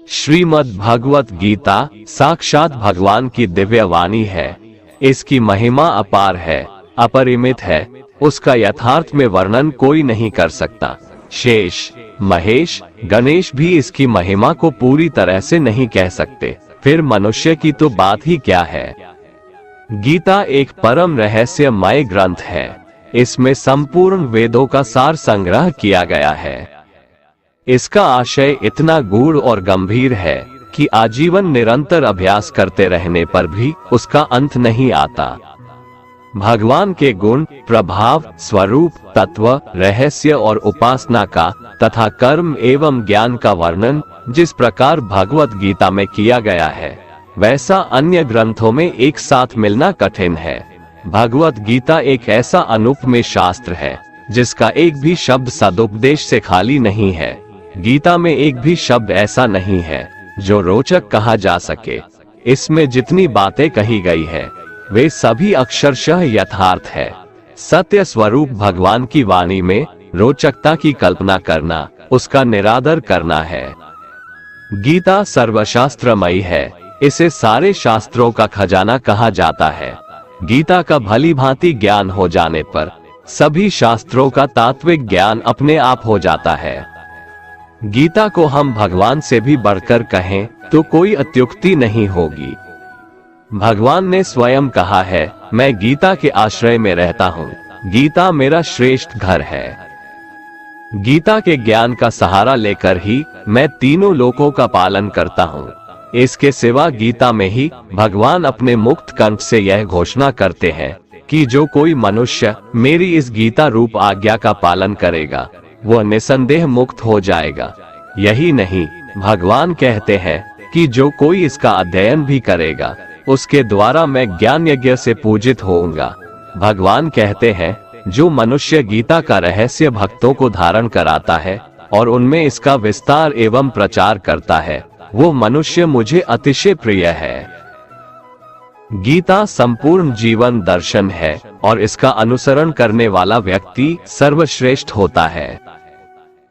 श्रीमद् भगवत गीता साक्षात भगवान की दिव्य वाणी है। इसकी महिमा अपार है, अपरिमित है। उसका यथार्थ में वर्णन कोई नहीं कर सकता। शेष, महेश, गणेश भी इसकी महिमा को पूरी तरह से नहीं कह सकते, फिर मनुष्य की तो बात ही क्या है। गीता एक परम रहस्यमय ग्रंथ है। इसमें संपूर्ण वेदों का सार संग्रह किया गया है। इसका आशय इतना गूढ़ और गंभीर है कि आजीवन निरंतर अभ्यास करते रहने पर भी उसका अंत नहीं आता। भगवान के गुण, प्रभाव, स्वरूप, तत्व, रहस्य और उपासना का तथा कर्म एवं ज्ञान का वर्णन जिस प्रकार भगवत गीता में किया गया है, वैसा अन्य ग्रंथों में एक साथ मिलना कठिन है। भगवत गीता एक ऐसा अनुपमेय शास्त्र है जिसका एक भी शब्द सदुपदेश से खाली नहीं है। गीता में एक भी शब्द ऐसा नहीं है जो रोचक कहा जा सके। इसमें जितनी बातें कही गई है वे सभी अक्षरशः यथार्थ है। सत्य स्वरूप भगवान की वाणी में रोचकता की कल्पना करना उसका निरादर करना है। गीता सर्वशास्त्रमयी है। इसे सारे शास्त्रों का खजाना कहा जाता है। गीता का भली भांति ज्ञान हो जाने पर सभी शास्त्रों का तात्विक ज्ञान अपने आप हो जाता है। गीता को हम भगवान से भी बढ़कर कहें तो कोई अत्युक्ति नहीं होगी। भगवान ने स्वयं कहा है, मैं गीता के आश्रय में रहता हूँ। गीता मेरा श्रेष्ठ घर है। गीता के ज्ञान का सहारा लेकर ही मैं तीनों लोकों का पालन करता हूँ। इसके सिवा गीता में ही भगवान अपने मुक्त कंठ से यह घोषणा करते हैं कि जो कोई मनुष्य मेरी इस गीता रूप आज्ञा का पालन करेगा वह निसंदेह मुक्त हो जाएगा। यही नहीं, भगवान कहते हैं कि जो कोई इसका अध्ययन भी करेगा उसके द्वारा मैं ज्ञान यज्ञ से पूजित होऊंगा। भगवान कहते हैं, जो मनुष्य गीता का रहस्य भक्तों को धारण कराता है और उनमें इसका विस्तार एवं प्रचार करता है, वो मनुष्य मुझे अतिशय प्रिय है। गीता संपूर्ण जीवन दर्शन है और इसका अनुसरण करने वाला व्यक्ति सर्वश्रेष्ठ होता है।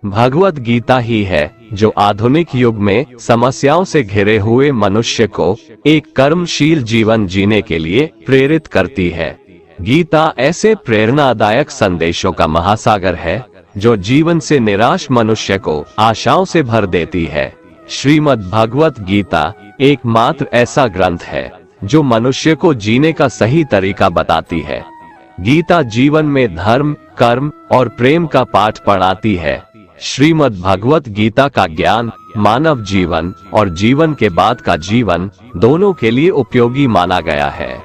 भगवत गीता ही है जो आधुनिक युग में समस्याओं से घिरे हुए मनुष्य को एक कर्मशील जीवन जीने के लिए प्रेरित करती है। गीता ऐसे प्रेरणादायक संदेशों का महासागर है जो जीवन से निराश मनुष्य को आशाओं से भर देती है। श्रीमद् भगवत गीता एकमात्र ऐसा ग्रंथ है जो मनुष्य को जीने का सही तरीका बताती है। गीता जीवन में धर्म, कर्म और प्रेम का पाठ पढ़ाती है। श्रीमद् भगवत गीता का ज्ञान मानव जीवन और जीवन के बाद का जीवन दोनों के लिए उपयोगी माना गया है।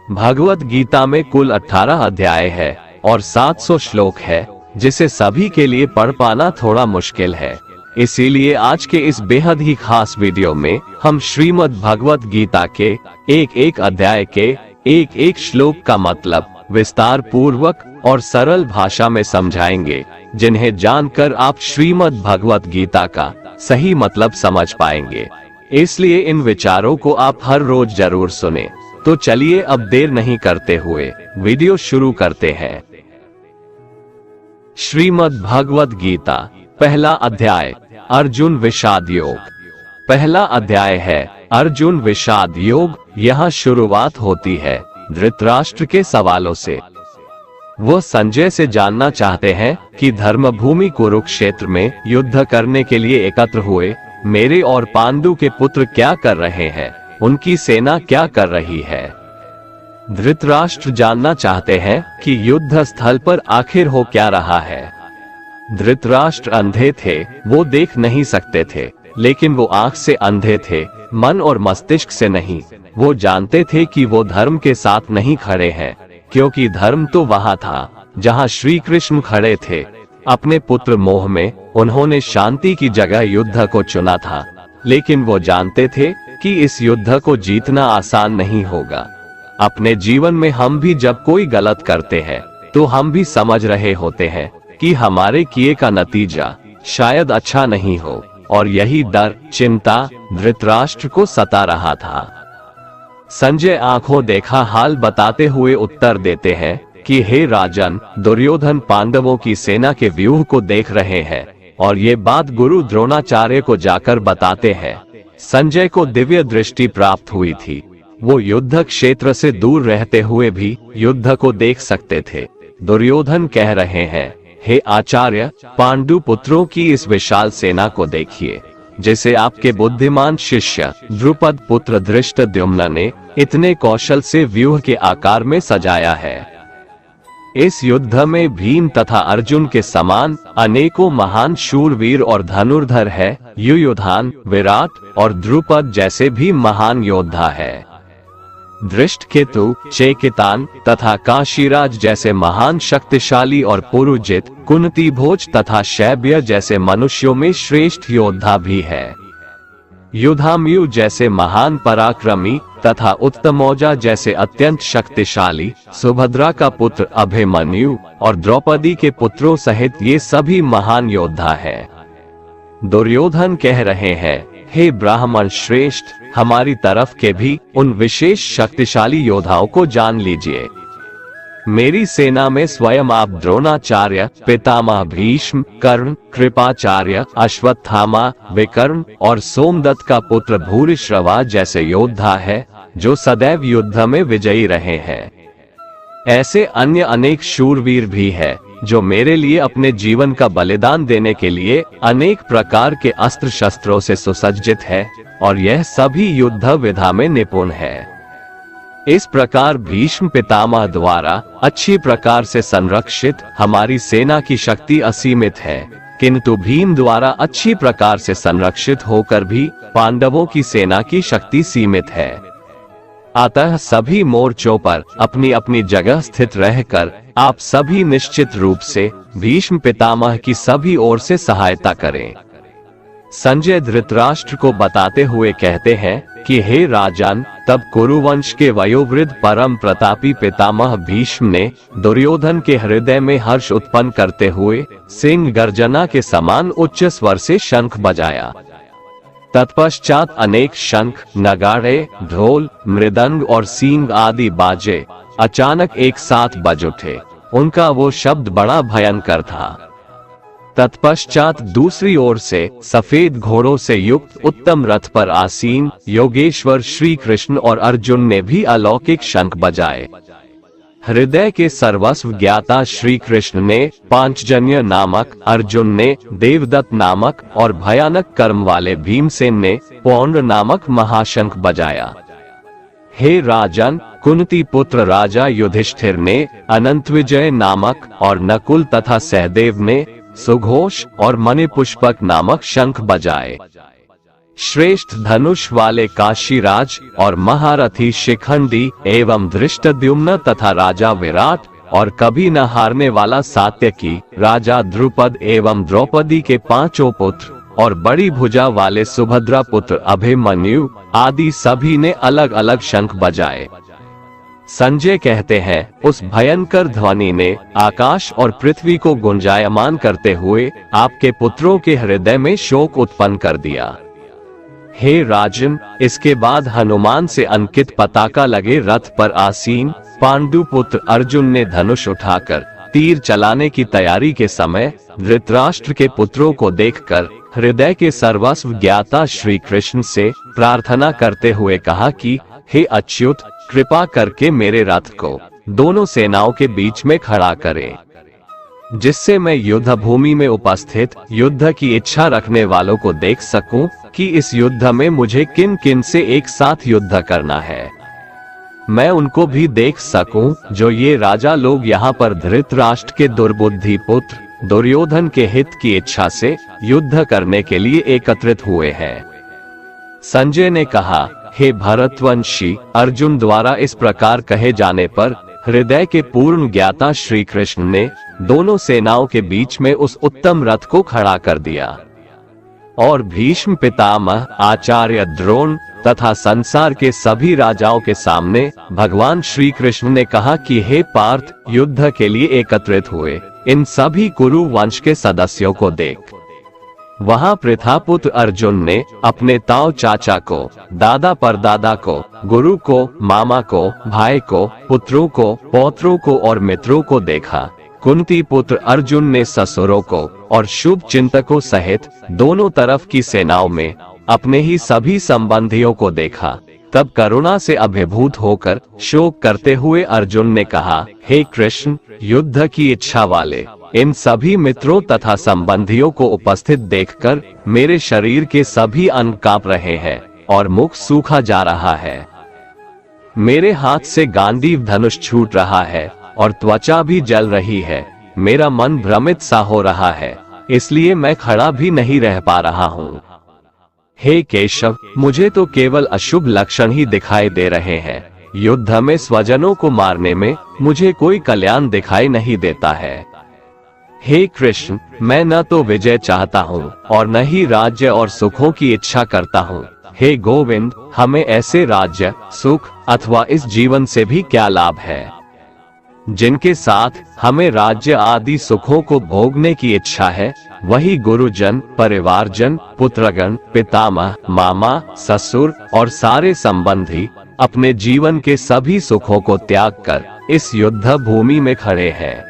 भगवत गीता में कुल 18 अध्याय है और 700 श्लोक है, जिसे सभी के लिए पढ़ पाना थोड़ा मुश्किल है। इसीलिए आज के इस बेहद ही खास वीडियो में हम श्रीमद् भगवत गीता के एक अध्याय के एक श्लोक का मतलब विस्तार पूर्वक और सरल भाषा में समझाएंगे, जिन्हें जानकर आप श्रीमद् भगवत गीता का सही मतलब समझ पाएंगे। इसलिए इन विचारों को आप हर रोज जरूर सुने। तो चलिए अब देर नहीं करते हुए वीडियो शुरू करते हैं। श्रीमद् भगवत गीता पहला अध्याय, अर्जुन विषाद योग। पहला अध्याय है अर्जुन विषाद योग। यहाँ शुरुआत होती है धृतराष्ट्र के सवालों से। वो संजय से जानना चाहते हैं कि धर्मभूमि कुरुक्षेत्र में युद्ध करने के लिए एकत्र हुए मेरे और पांडु के पुत्र क्या कर रहे हैं, उनकी सेना क्या कर रही है। धृतराष्ट्र जानना चाहते हैं कि युद्ध स्थल पर आखिर हो क्या रहा है। धृतराष्ट्र अंधे थे, वो देख नहीं सकते थे, लेकिन वो आंख से अंधे थे, मन और मस्तिष्क से नहीं। वो जानते थे कि वो धर्म के साथ नहीं खड़े हैं, क्योंकि धर्म तो वहां था जहां श्री कृष्ण खड़े थे। अपने पुत्र मोह में उन्होंने शांति की जगह युद्ध को चुना था, लेकिन वो जानते थे कि इस युद्ध को जीतना आसान नहीं होगा। अपने जीवन में हम भी जब कोई गलत करते हैं तो हम भी समझ रहे होते हैं कि हमारे किए का नतीजा शायद अच्छा नहीं हो, और यही डर, चिंता धृतराष्ट्र को सता रहा था। संजय आंखों देखा हाल बताते हुए उत्तर देते हैं कि हे राजन, दुर्योधन पांडवों की सेना के व्यूह को देख रहे हैं। और ये बात गुरु द्रोणाचार्य को जाकर बताते हैं। संजय को दिव्य दृष्टि प्राप्त हुई थी। वो युद्ध क्षेत्र से दूर रहते हुए भी युद्ध को देख सकते थे। दुर्योधन कह रहे हैं, हे आचार्य, पांडु पुत्रों की इस विशाल सेना को देखिए, जिसे आपके बुद्धिमान शिष्य द्रुपद पुत्र धृष्टद्युम्न ने इतने कौशल से व्यूह के आकार में सजाया है। इस युद्ध में भीम तथा अर्जुन के समान अनेकों महान शूरवीर और धनुर्धर है। युयुधान, विराट और द्रुपद जैसे भी महान योद्धा है। धृष्टकेतु, चेकितान तथा काशीराज जैसे महान शक्तिशाली और पुरुजित, कुंती भोज तथा शैब्य जैसे मनुष्यों में श्रेष्ठ योद्धा भी है। युधामयु जैसे महान पराक्रमी तथा उत्तमौजा जैसे अत्यंत शक्तिशाली, सुभद्रा का पुत्र अभिमन्यु और द्रौपदी के पुत्रों सहित ये सभी महान योद्धा है। दुर्योधन कह रहे हैं, हे ब्राह्मण श्रेष्ठ, हमारी तरफ के भी उन विशेष शक्तिशाली योद्धाओं को जान लीजिए। मेरी सेना में स्वयं आप द्रोणाचार्य, पितामह भीष्म, कर्ण, कृपाचार्य, अश्वत्थामा, विकर्ण और सोमदत्त का पुत्र भूरिश्रवा जैसे योद्धा है, जो सदैव युद्ध में विजयी रहे हैं। ऐसे अन्य अनेक शूरवीर भी है, जो मेरे लिए अपने जीवन का बलिदान देने के लिए अनेक प्रकार के अस्त्र शस्त्रों से सुसज्जित है, और यह सभी युद्ध विधा में निपुण है। इस प्रकार भीष्म पितामह द्वारा अच्छी प्रकार से संरक्षित हमारी सेना की शक्ति असीमित है, किंतु भीम द्वारा अच्छी प्रकार से संरक्षित होकर भी पांडवों की सेना की शक्ति सीमित है। अतः सभी मोर्चों पर अपनी अपनी जगह स्थित रहकर आप सभी निश्चित रूप से भीष्म पितामह की सभी ओर से सहायता करें। संजय धृतराष्ट्र को बताते हुए कहते हैं कि हे राजन, तब कुरुवंश के वयोवृद्ध परम प्रतापी पितामह भीष्म ने दुर्योधन के हृदय में हर्ष उत्पन्न करते हुए सिंह गर्जना के समान उच्च स्वर से शंख बजाया। तत्पश्चात अनेक शंख, नगाड़े, ढोल, मृदंग और सींग आदि बाजे अचानक एक साथ बज उठे। उनका वो शब्द बड़ा भयंकर था। तत्पश्चात दूसरी ओर से सफेद घोड़ों से युक्त उत्तम रथ पर आसीन योगेश्वर श्री कृष्ण और अर्जुन ने भी अलौकिक शंख बजाए। हृदय के सर्वस्व ज्ञाता श्री कृष्ण ने पांचजन्य नामक, अर्जुन ने देवदत्त नामक और भयानक कर्म वाले भीमसेन ने पौंड्र नामक महाशंख बजाया। हे राजन, कुंती पुत्र राजा युधिष्ठिर ने अनंतविजय नामक और नकुल तथा सहदेव ने सुघोष और मणिपुष्पक नामक शंख बजाए। श्रेष्ठ धनुष वाले काशीराज और महारथी शिखंडी एवं धृष्टद्युम्न तथा राजा विराट और कभी न हारने वाला सात्यकी, राजा द्रुपद एवं द्रौपदी के पांचों पुत्र और बड़ी भुजा वाले सुभद्रा पुत्र अभिमन्यु आदि सभी ने अलग अलग शंख बजाए। संजय कहते हैं, उस भयंकर ध्वनि ने आकाश और पृथ्वी को गुंजायमान करते हुए आपके पुत्रों के हृदय में शोक उत्पन्न कर दिया। हे राजन, इसके बाद हनुमान से अंकित पताका लगे रथ पर आसीन पांडु पुत्र अर्जुन ने धनुष उठाकर तीर चलाने की तैयारी के समय धृतराष्ट्र के पुत्रों को देखकर हृदय के सर्वस्व ज्ञाता श्री कृष्ण से प्रार्थना करते हुए कहा कि हे अच्युत, कृपा करके मेरे रथ को दोनों सेनाओं के बीच में खड़ा करें, जिससे मैं युद्ध भूमि में उपस्थित युद्ध की इच्छा रखने वालों को देख सकूं कि इस युद्ध में मुझे किन किन से एक साथ युद्ध करना है। मैं उनको भी देख सकूं जो ये राजा लोग यहाँ पर धृतराष्ट्र के दुर्बुद्धि पुत्र दुर्योधन के हित की इच्छा से युद्ध करने के लिए एकत्रित हुए हैं। संजय ने कहा, हे भरतवंशी, अर्जुन द्वारा इस प्रकार कहे जाने पर हृदय के पूर्ण ज्ञाता श्री कृष्ण ने दोनों सेनाओं के बीच में उस उत्तम रथ को खड़ा कर दिया और भीष्म पितामह, आचार्य द्रोण तथा संसार के सभी राजाओं के सामने भगवान श्री कृष्ण ने कहा कि हे पार्थ, युद्ध के लिए एकत्रित हुए इन सभी कुरु वंश के सदस्यों को देख। वहां प्रथापुत्र अर्जुन ने अपने ताऊ चाचा को, दादा परदादा को, गुरु को, मामा को, भाई को, पुत्रों को, पौत्रों को और मित्रों को देखा। कुंती पुत्र अर्जुन ने ससुरों को और शुभ चिंतकों सहित दोनों तरफ की सेनाओं में अपने ही सभी संबंधियों को देखा। तब करुणा से अभिभूत होकर शोक करते हुए अर्जुन ने कहा, हे कृष्ण, युद्ध की इच्छा वाले इन सभी मित्रों तथा संबंधियों को उपस्थित देखकर मेरे शरीर के सभी अंग कांप रहे हैं और मुख सूखा जा रहा है। मेरे हाथ से गांडीव धनुष छूट रहा है और त्वचा भी जल रही है। मेरा मन भ्रमित सा हो रहा है, इसलिए मैं खड़ा भी नहीं रह पा रहा हूँ। हे केशव, मुझे तो केवल अशुभ लक्षण ही दिखाई दे रहे हैं। युद्ध में स्वजनों को मारने में मुझे कोई कल्याण दिखाई नहीं देता है। हे कृष्ण, मैं न तो विजय चाहता हूँ और न ही राज्य और सुखों की इच्छा करता हूँ। हे गोविंद, हमें ऐसे राज्य, सुख अथवा इस जीवन से भी क्या लाभ है जिनके साथ हमें राज्य आदि सुखों को भोगने की इच्छा है। वही गुरुजन, परिवारजन, पुत्रगण, पितामह, मामा, ससुर और सारे संबंधी अपने जीवन के सभी सुखों को त्याग कर इस युद्ध भूमि में खड़े हैं।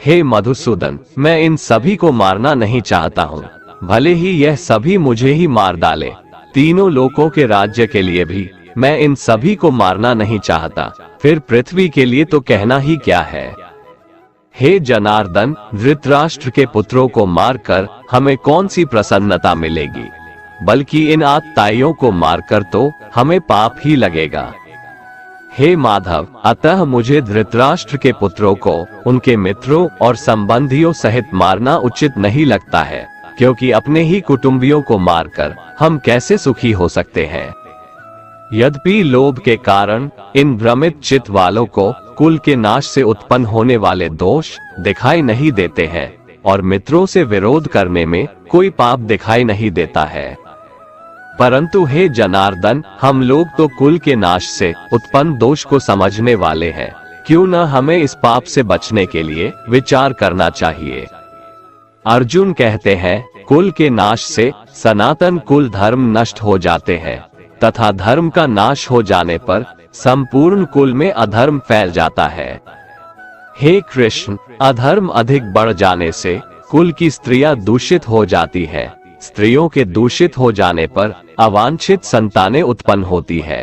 हे मधुसूदन, मैं इन सभी को मारना नहीं चाहता हूँ, भले ही यह सभी मुझे ही मार डाले। तीनों लोकों के राज्य के लिए भी मैं इन सभी को मारना नहीं चाहता, फिर पृथ्वी के लिए तो कहना ही क्या है। हे जनार्दन, धृतराष्ट्र के पुत्रों को मारकर हमें कौन सी प्रसन्नता मिलेगी, बल्कि इन आतताइयों को मारकर तो हमें पाप ही लगेगा। हे माधव, अतः मुझे धृतराष्ट्र के पुत्रों को उनके मित्रों और संबंधियों सहित मारना उचित नहीं लगता है, क्योंकि अपने ही कुटुंबियों को मारकर हम कैसे सुखी हो सकते हैं। यद्यपि लोभ के कारण इन भ्रमित चित्त वालों को कुल के नाश से उत्पन्न होने वाले दोष दिखाई नहीं देते हैं और मित्रों से विरोध करने में कोई पाप दिखाई नहीं देता है, परंतु हे जनार्दन, हम लोग तो कुल के नाश से उत्पन्न दोष को समझने वाले हैं। क्यों न हमें इस पाप से बचने के लिए विचार करना चाहिए। अर्जुन कहते हैं, कुल के नाश से सनातन कुल धर्म नष्ट हो जाते हैं तथा धर्म का नाश हो जाने पर संपूर्ण कुल में अधर्म फैल जाता है। हे कृष्ण, अधर्म अधिक बढ़ जाने से कुल की स्त्रियां दूषित हो जाती है। स्त्रियों के दूषित हो जाने पर अवांछित संतानें उत्पन्न होती है।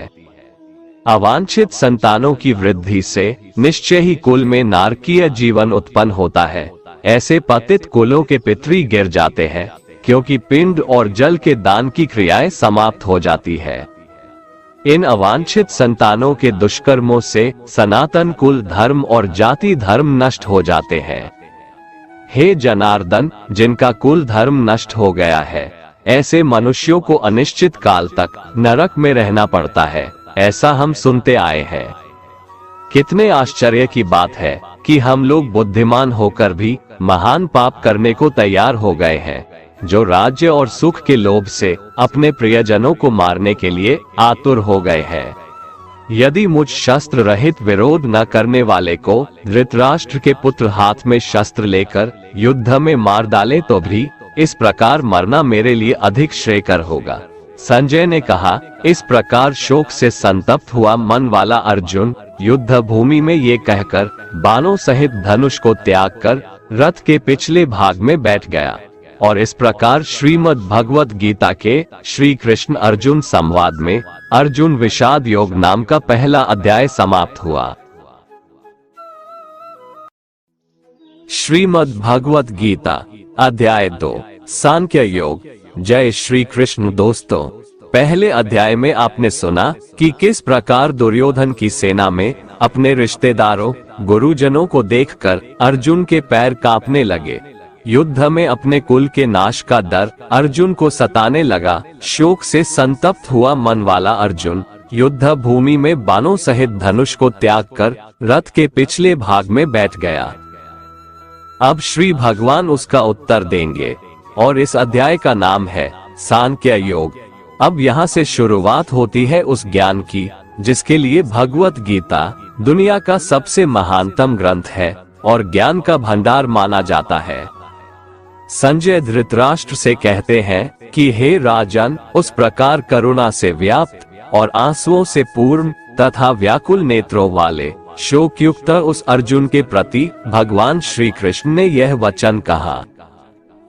अवांछित संतानों की वृद्धि से निश्चय ही कुल में नारकीय जीवन उत्पन्न होता है। ऐसे पतित कुलों के पितृ गिर जाते हैं, क्योंकि पिंड और जल के दान की क्रियाएं समाप्त हो जाती है। इन अवांछित संतानों के दुष्कर्मों से सनातन कुल धर्म और जाति धर्म नष्ट हो जाते हैं। हे जनार्दन, जिनका कुल धर्म नष्ट हो गया है, ऐसे मनुष्यों को अनिश्चित काल तक नरक में रहना पड़ता है, ऐसा हम सुनते आए हैं। कितने आश्चर्य की बात है कि हम लोग बुद्धिमान होकर भी महान पाप करने को तैयार हो गए हैं, जो राज्य और सुख के लोभ से अपने प्रियजनों को मारने के लिए आतुर हो गए हैं। यदि मुझ शस्त्र रहित विरोध न करने वाले को धृतराष्ट्र के पुत्र हाथ में शस्त्र लेकर युद्ध में मार डाले तो भी इस प्रकार मरना मेरे लिए अधिक श्रेयकर होगा। संजय ने कहा, इस प्रकार शोक से संतप्त हुआ मन वाला अर्जुन युद्ध भूमि में ये कहकर बाणों सहित धनुष को त्याग कर रथ के पिछले भाग में बैठ गया। और इस प्रकार श्रीमद् भगवत गीता के श्री कृष्ण अर्जुन संवाद में अर्जुन विषाद योग नाम का पहला अध्याय समाप्त हुआ। श्रीमद् भगवत गीता अध्याय 2 सांख्य योग। जय श्री कृष्ण। दोस्तों, पहले अध्याय में आपने सुना कि किस प्रकार दुर्योधन की सेना में अपने रिश्तेदारों, गुरुजनों को देखकर अर्जुन के पैर कांपने लगे। युद्ध में अपने कुल के नाश का डर अर्जुन को सताने लगा। शोक से संतप्त हुआ मन वाला अर्जुन युद्ध भूमि में बाणों सहित धनुष को त्याग कर रथ के पिछले भाग में बैठ गया। अब श्री भगवान उसका उत्तर देंगे और इस अध्याय का नाम है सांख्य योग। अब यहाँ से शुरुआत होती है उस ज्ञान की जिसके लिए भगवत गीता दुनिया का सबसे महानतम ग्रंथ है और ज्ञान का भंडार माना जाता है। संजय धृतराष्ट्र से कहते हैं कि हे राजन, उस प्रकार करुणा से व्याप्त और आंसुओं से पूर्ण तथा व्याकुल नेत्रों वाले शोकयुक्त उस अर्जुन के प्रति भगवान श्री कृष्ण ने यह वचन कहा।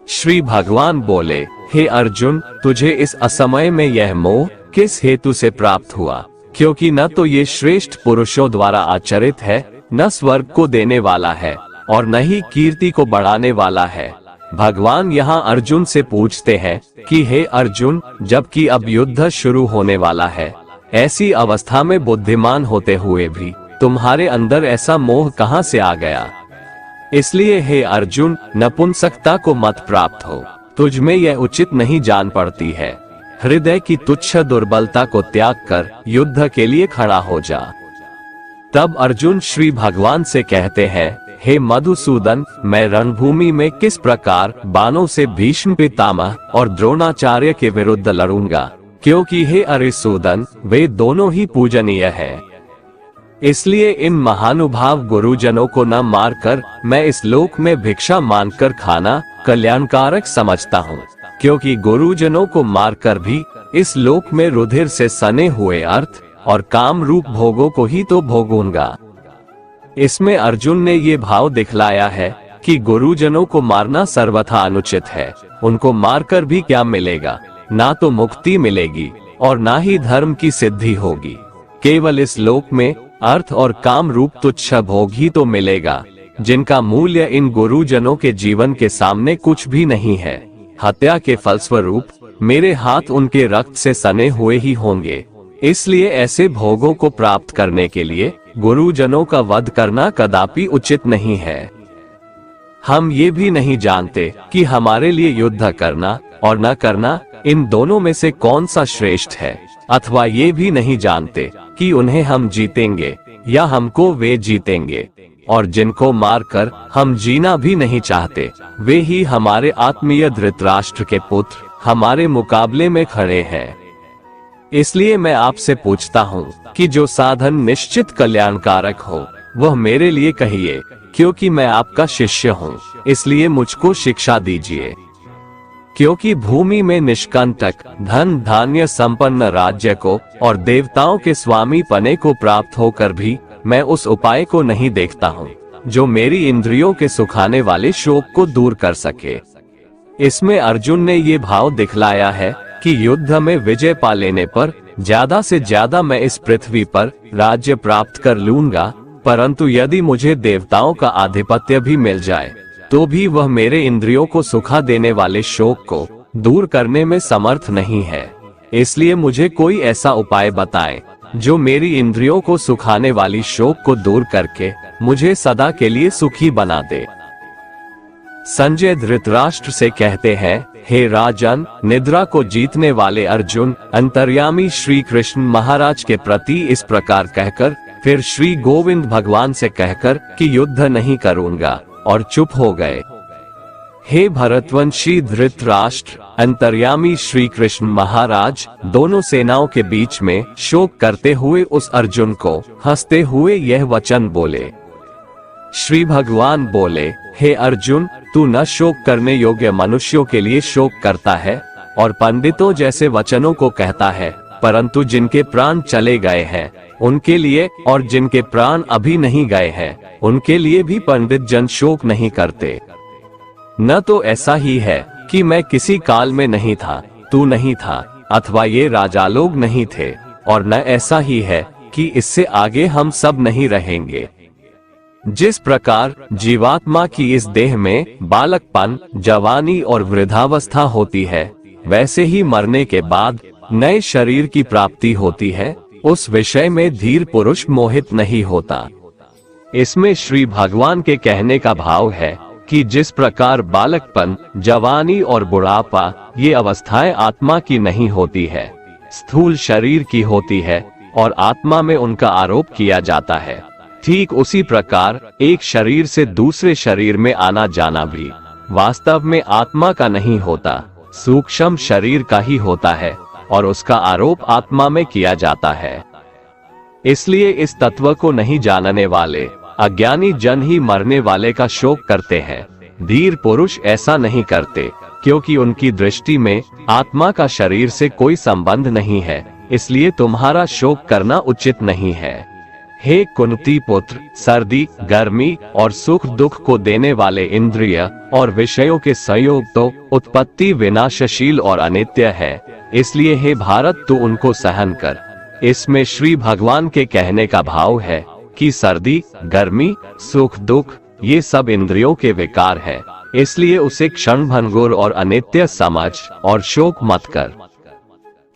श्री भगवान बोले, हे अर्जुन, तुझे इस असमय में यह मोह किस हेतु से प्राप्त हुआ? क्योंकि न तो ये श्रेष्ठ पुरुषों द्वारा आचरित है, न स्वर्ग को देने वाला है और न ही कीर्ति को बढ़ाने वाला है। भगवान यहाँ अर्जुन से पूछते हैं कि हे अर्जुन, जबकि अब युद्ध शुरू होने वाला है, ऐसी अवस्था में बुद्धिमान होते हुए भी तुम्हारे अंदर ऐसा मोह कहाँ से आ गया? इसलिए हे अर्जुन, नपुंसकता को मत प्राप्त हो, तुझ में यह उचित नहीं जान पड़ती है। हृदय की तुच्छ दुर्बलता को त्याग कर युद्ध के लिए खड़ा हो जा। तब अर्जुन श्री भगवान से कहते हैं, हे मधुसूदन, मैं रणभूमि में किस प्रकार बाणों से भीष्म पितामह और द्रोणाचार्य के विरुद्ध लड़ूंगा, क्योंकि हे अरिसूदन, वे दोनों ही पूजनीय हैं। इसलिए इन महानुभाव गुरुजनों को न मारकर मैं इस लोक में भिक्षा मांगकर खाना कल्याणकारक समझता हूँ, क्योंकि गुरुजनों को मारकर भी इस लोक में रुधिर से सने हुए अर्थ और काम रूप भोगों को ही तो भोगूंगा। इसमें अर्जुन ने ये भाव दिखलाया है कि गुरुजनों को मारना सर्वथा अनुचित है। उनको मारकर भी क्या मिलेगा? ना तो मुक्ति मिलेगी और ना ही धर्म की सिद्धि होगी। केवल इस लोक में अर्थ और काम रूप तुच्छ भोग ही तो मिलेगा, जिनका मूल्य इन गुरुजनों के जीवन के सामने कुछ भी नहीं है। हत्या के फलस्वरूप मेरे हाथ उनके रक्त से सने हुए ही होंगे। इसलिए ऐसे भोगों को प्राप्त करने के लिए गुरुजनों का वध करना कदापि उचित नहीं है। हम ये भी नहीं जानते कि हमारे लिए युद्ध करना और न करना, इन दोनों में से कौन सा श्रेष्ठ है, अथवा ये भी नहीं जानते कि उन्हें हम जीतेंगे या हमको वे जीतेंगे। और जिनको मारकर हम जीना भी नहीं चाहते, वे ही हमारे आत्मीय धृतराष्ट्र के पुत्र हमारे मुकाबले में खड़े हैं। इसलिए मैं आपसे पूछता हूँ कि जो साधन निश्चित कल्याणकारक हो वह मेरे लिए कहिए, क्योंकि मैं आपका शिष्य हूँ, इसलिए मुझको शिक्षा दीजिए। क्योंकि भूमि में निष्कंटक धन धान्य संपन्न राज्य को और देवताओं के स्वामी पने को प्राप्त होकर भी मैं उस उपाय को नहीं देखता हूँ जो मेरी इंद्रियों के सुखाने वाले शोक को दूर कर सके। इसमें अर्जुन ने ये भाव दिखलाया है कि युद्ध में विजय पा लेने पर ज्यादा से ज्यादा मैं इस पृथ्वी पर राज्य प्राप्त कर लूंगा, परंतु यदि मुझे देवताओं का आधिपत्य भी मिल जाए तो भी वह मेरे इंद्रियों को सुखा देने वाले शोक को दूर करने में समर्थ नहीं है। इसलिए मुझे कोई ऐसा उपाय बताएं जो मेरी इंद्रियों को सुखाने वाली शोक को दूर करके मुझे सदा के लिए सुखी बना दे। संजय धृतराष्ट्र से कहते हैं, हे राजन, निद्रा को जीतने वाले अर्जुन अंतर्यामी श्री कृष्ण महाराज के प्रति इस प्रकार कहकर फिर श्री गोविंद भगवान से कहकर कि युद्ध नहीं करूंगा और चुप हो गए। हे भरतवंशी धृतराष्ट्र, अंतर्यामी श्री कृष्ण महाराज दोनों सेनाओं के बीच में शोक करते हुए उस अर्जुन को हंसते हुए यह वचन बोले। श्री भगवान बोले, हे अर्जुन, तू न शोक करने योग्य मनुष्यों के लिए शोक करता है और पंडितों जैसे वचनों को कहता है, परंतु जिनके प्राण चले गए हैं उनके लिए और जिनके प्राण अभी नहीं गए हैं उनके लिए भी पंडित जन शोक नहीं करते। न तो ऐसा ही है कि मैं किसी काल में नहीं था, तू नहीं था, अथवा ये राजा लोग नहीं थे, और न ऐसा ही है कि इससे आगे हम सब नहीं रहेंगे। जिस प्रकार जीवात्मा की इस देह में बालकपन, जवानी और वृद्धावस्था होती है, वैसे ही मरने के बाद नए शरीर की प्राप्ति होती है। उस विषय में धीर पुरुष मोहित नहीं होता। इसमें श्री भगवान के कहने का भाव है कि जिस प्रकार बालकपन, जवानी और बुढ़ापा ये अवस्थाएं आत्मा की नहीं होती है, स्थूल शरीर की होती है और आत्मा में उनका आरोप किया जाता है, ठीक उसी प्रकार एक शरीर से दूसरे शरीर में आना जाना भी वास्तव में आत्मा का नहीं होता, सूक्ष्म शरीर का ही होता है और उसका आरोप आत्मा में किया जाता है। इसलिए इस तत्व को नहीं जानने वाले अज्ञानी जन ही मरने वाले का शोक करते हैं। धीर पुरुष ऐसा नहीं करते, क्योंकि उनकी दृष्टि में आत्मा का शरीर से कोई संबंध नहीं है, इसलिए तुम्हारा शोक करना उचित नहीं है। हे कुंती पुत्र, सर्दी, गर्मी और सुख दुख को देने वाले इंद्रिय और विषयों के संयोग तो उत्पत्ति विनाशशील और अनित्य है, इसलिए हे भारत तू उनको सहन कर। इसमें श्री भगवान के कहने का भाव है कि सर्दी, गर्मी, सुख दुख ये सब इंद्रियों के विकार है, इसलिए उसे क्षणभंगुर और अनित्य समझ और शोक मत कर।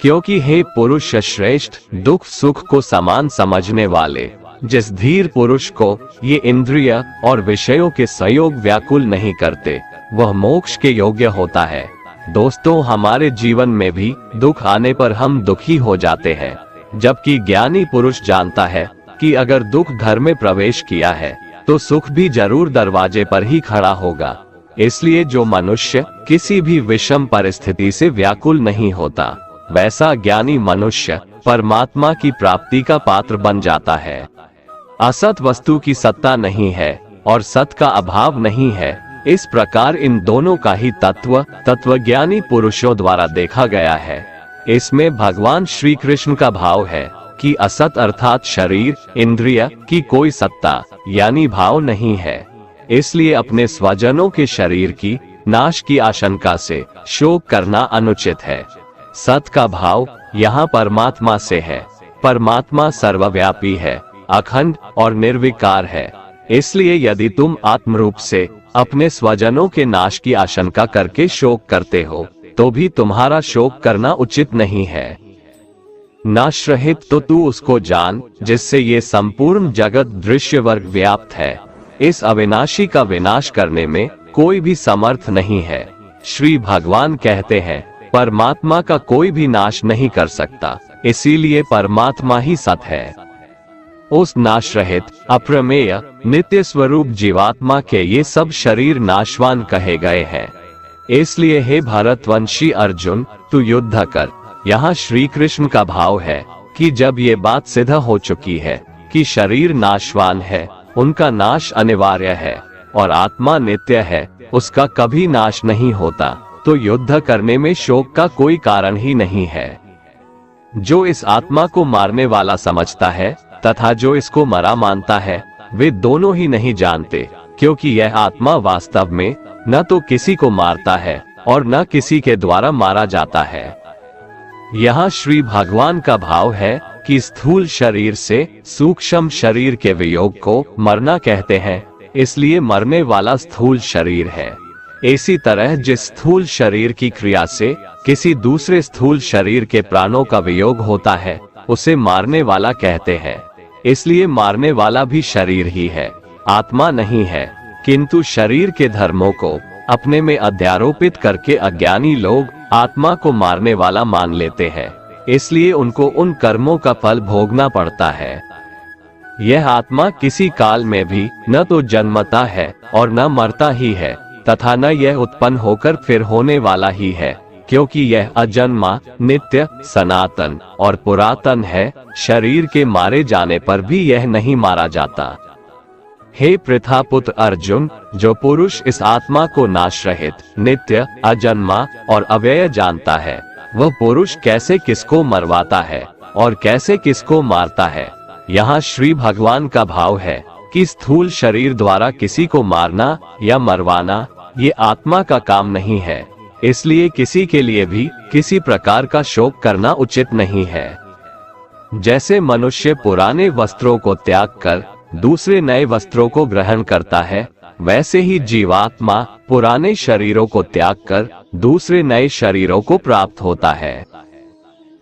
क्योंकि हे पुरुष श्रेष्ठ, दुख सुख को समान समझने वाले जिस धीर पुरुष को ये इंद्रिय और विषयों के संयोग व्याकुल नहीं करते, वह मोक्ष के योग्य होता है। दोस्तों, हमारे जीवन में भी दुख आने पर हम दुखी हो जाते हैं, जबकि ज्ञानी पुरुष जानता है कि अगर दुख घर में प्रवेश किया है तो सुख भी जरूर दरवाजे पर ही खड़ा होगा। इसलिए जो मनुष्य किसी भी विषम परिस्थिति से व्याकुल नहीं होता, वैसा ज्ञानी मनुष्य परमात्मा की प्राप्ति का पात्र बन जाता है। असत वस्तु की सत्ता नहीं है और सत का अभाव नहीं है। इस प्रकार इन दोनों का ही तत्वज्ञानी पुरुषों द्वारा देखा गया है। इसमें भगवान श्री कृष्ण का भाव है कि असत अर्थात शरीर, इंद्रिय की कोई सत्ता यानी भाव नहीं है, इसलिए अपने स्वजनों के शरीर की नाश की आशंका से शोक करना अनुचित है। सत का भाव यहाँ परमात्मा से है। परमात्मा सर्वव्यापी है, अखंड और निर्विकार है, इसलिए यदि तुम आत्मरूप से अपने स्वजनों के नाश की आशंका करके शोक करते हो तो भी तुम्हारा शोक करना उचित नहीं है। नाश रहित तो तू उसको जान जिससे ये संपूर्ण जगत दृश्य वर्ग व्याप्त है। इस अविनाशी का विनाश करने में कोई भी समर्थ नहीं है। श्री भगवान कहते हैं परमात्मा का कोई भी नाश नहीं कर सकता, इसीलिए परमात्मा ही सत है। उस नाश रहित अप्रमेय नित्य स्वरूप जीवात्मा के ये सब शरीर नाशवान कहे गए हैं। इसलिए हे भारतवंशी अर्जुन, तू युद्ध कर। यहाँ श्री कृष्ण का भाव है कि जब ये बात सिद्ध हो चुकी है कि शरीर नाशवान है, उनका नाश अनिवार्य है और आत्मा नित्य है, उसका कभी नाश नहीं होता, तो युद्ध करने में शोक का कोई कारण ही नहीं है। जो इस आत्मा को मारने वाला समझता है तथा जो इसको मरा मानता है, वे दोनों ही नहीं जानते, क्योंकि यह आत्मा वास्तव में न तो किसी को मारता है और न किसी के द्वारा मारा जाता है। यहाँ श्री भगवान का भाव है कि स्थूल शरीर से सूक्ष्म शरीर के वियोग को मरना कहते हैं, इसलिए मरने वाला स्थूल शरीर है। इसी तरह जिस स्थूल शरीर की क्रिया से किसी दूसरे स्थूल शरीर के प्राणों का वियोग होता है, उसे मारने वाला कहते हैं। इसलिए मारने वाला भी शरीर ही है, आत्मा नहीं है। किंतु शरीर के धर्मों को अपने में अध्यारोपित करके अज्ञानी लोग आत्मा को मारने वाला मान लेते हैं, इसलिए उनको उन कर्मों का फल भोगना पड़ता है। यह आत्मा किसी काल में भी न तो जन्मता है और न मरता ही है, तथा न यह उत्पन्न होकर फिर होने वाला ही है, क्योंकि यह अजन्मा, नित्य, सनातन और पुरातन है। शरीर के मारे जाने पर भी यह नहीं मारा जाता। हे पृथापुत्र अर्जुन, जो पुरुष इस आत्मा को नाश रहित, नित्य, अजन्मा और अव्यय जानता है, वह पुरुष कैसे किसको मरवाता है और कैसे किसको मारता है। यहाँ श्री भगवान का भाव है कि स्थूल शरीर द्वारा किसी को मारना या मरवाना ये आत्मा का काम नहीं है, इसलिए किसी के लिए भी किसी प्रकार का शोक करना उचित नहीं है। जैसे मनुष्य पुराने वस्त्रों को त्याग कर दूसरे नए वस्त्रों को ग्रहण करता है, वैसे ही जीवात्मा पुराने शरीरों को त्याग कर दूसरे नए शरीरों को प्राप्त होता है।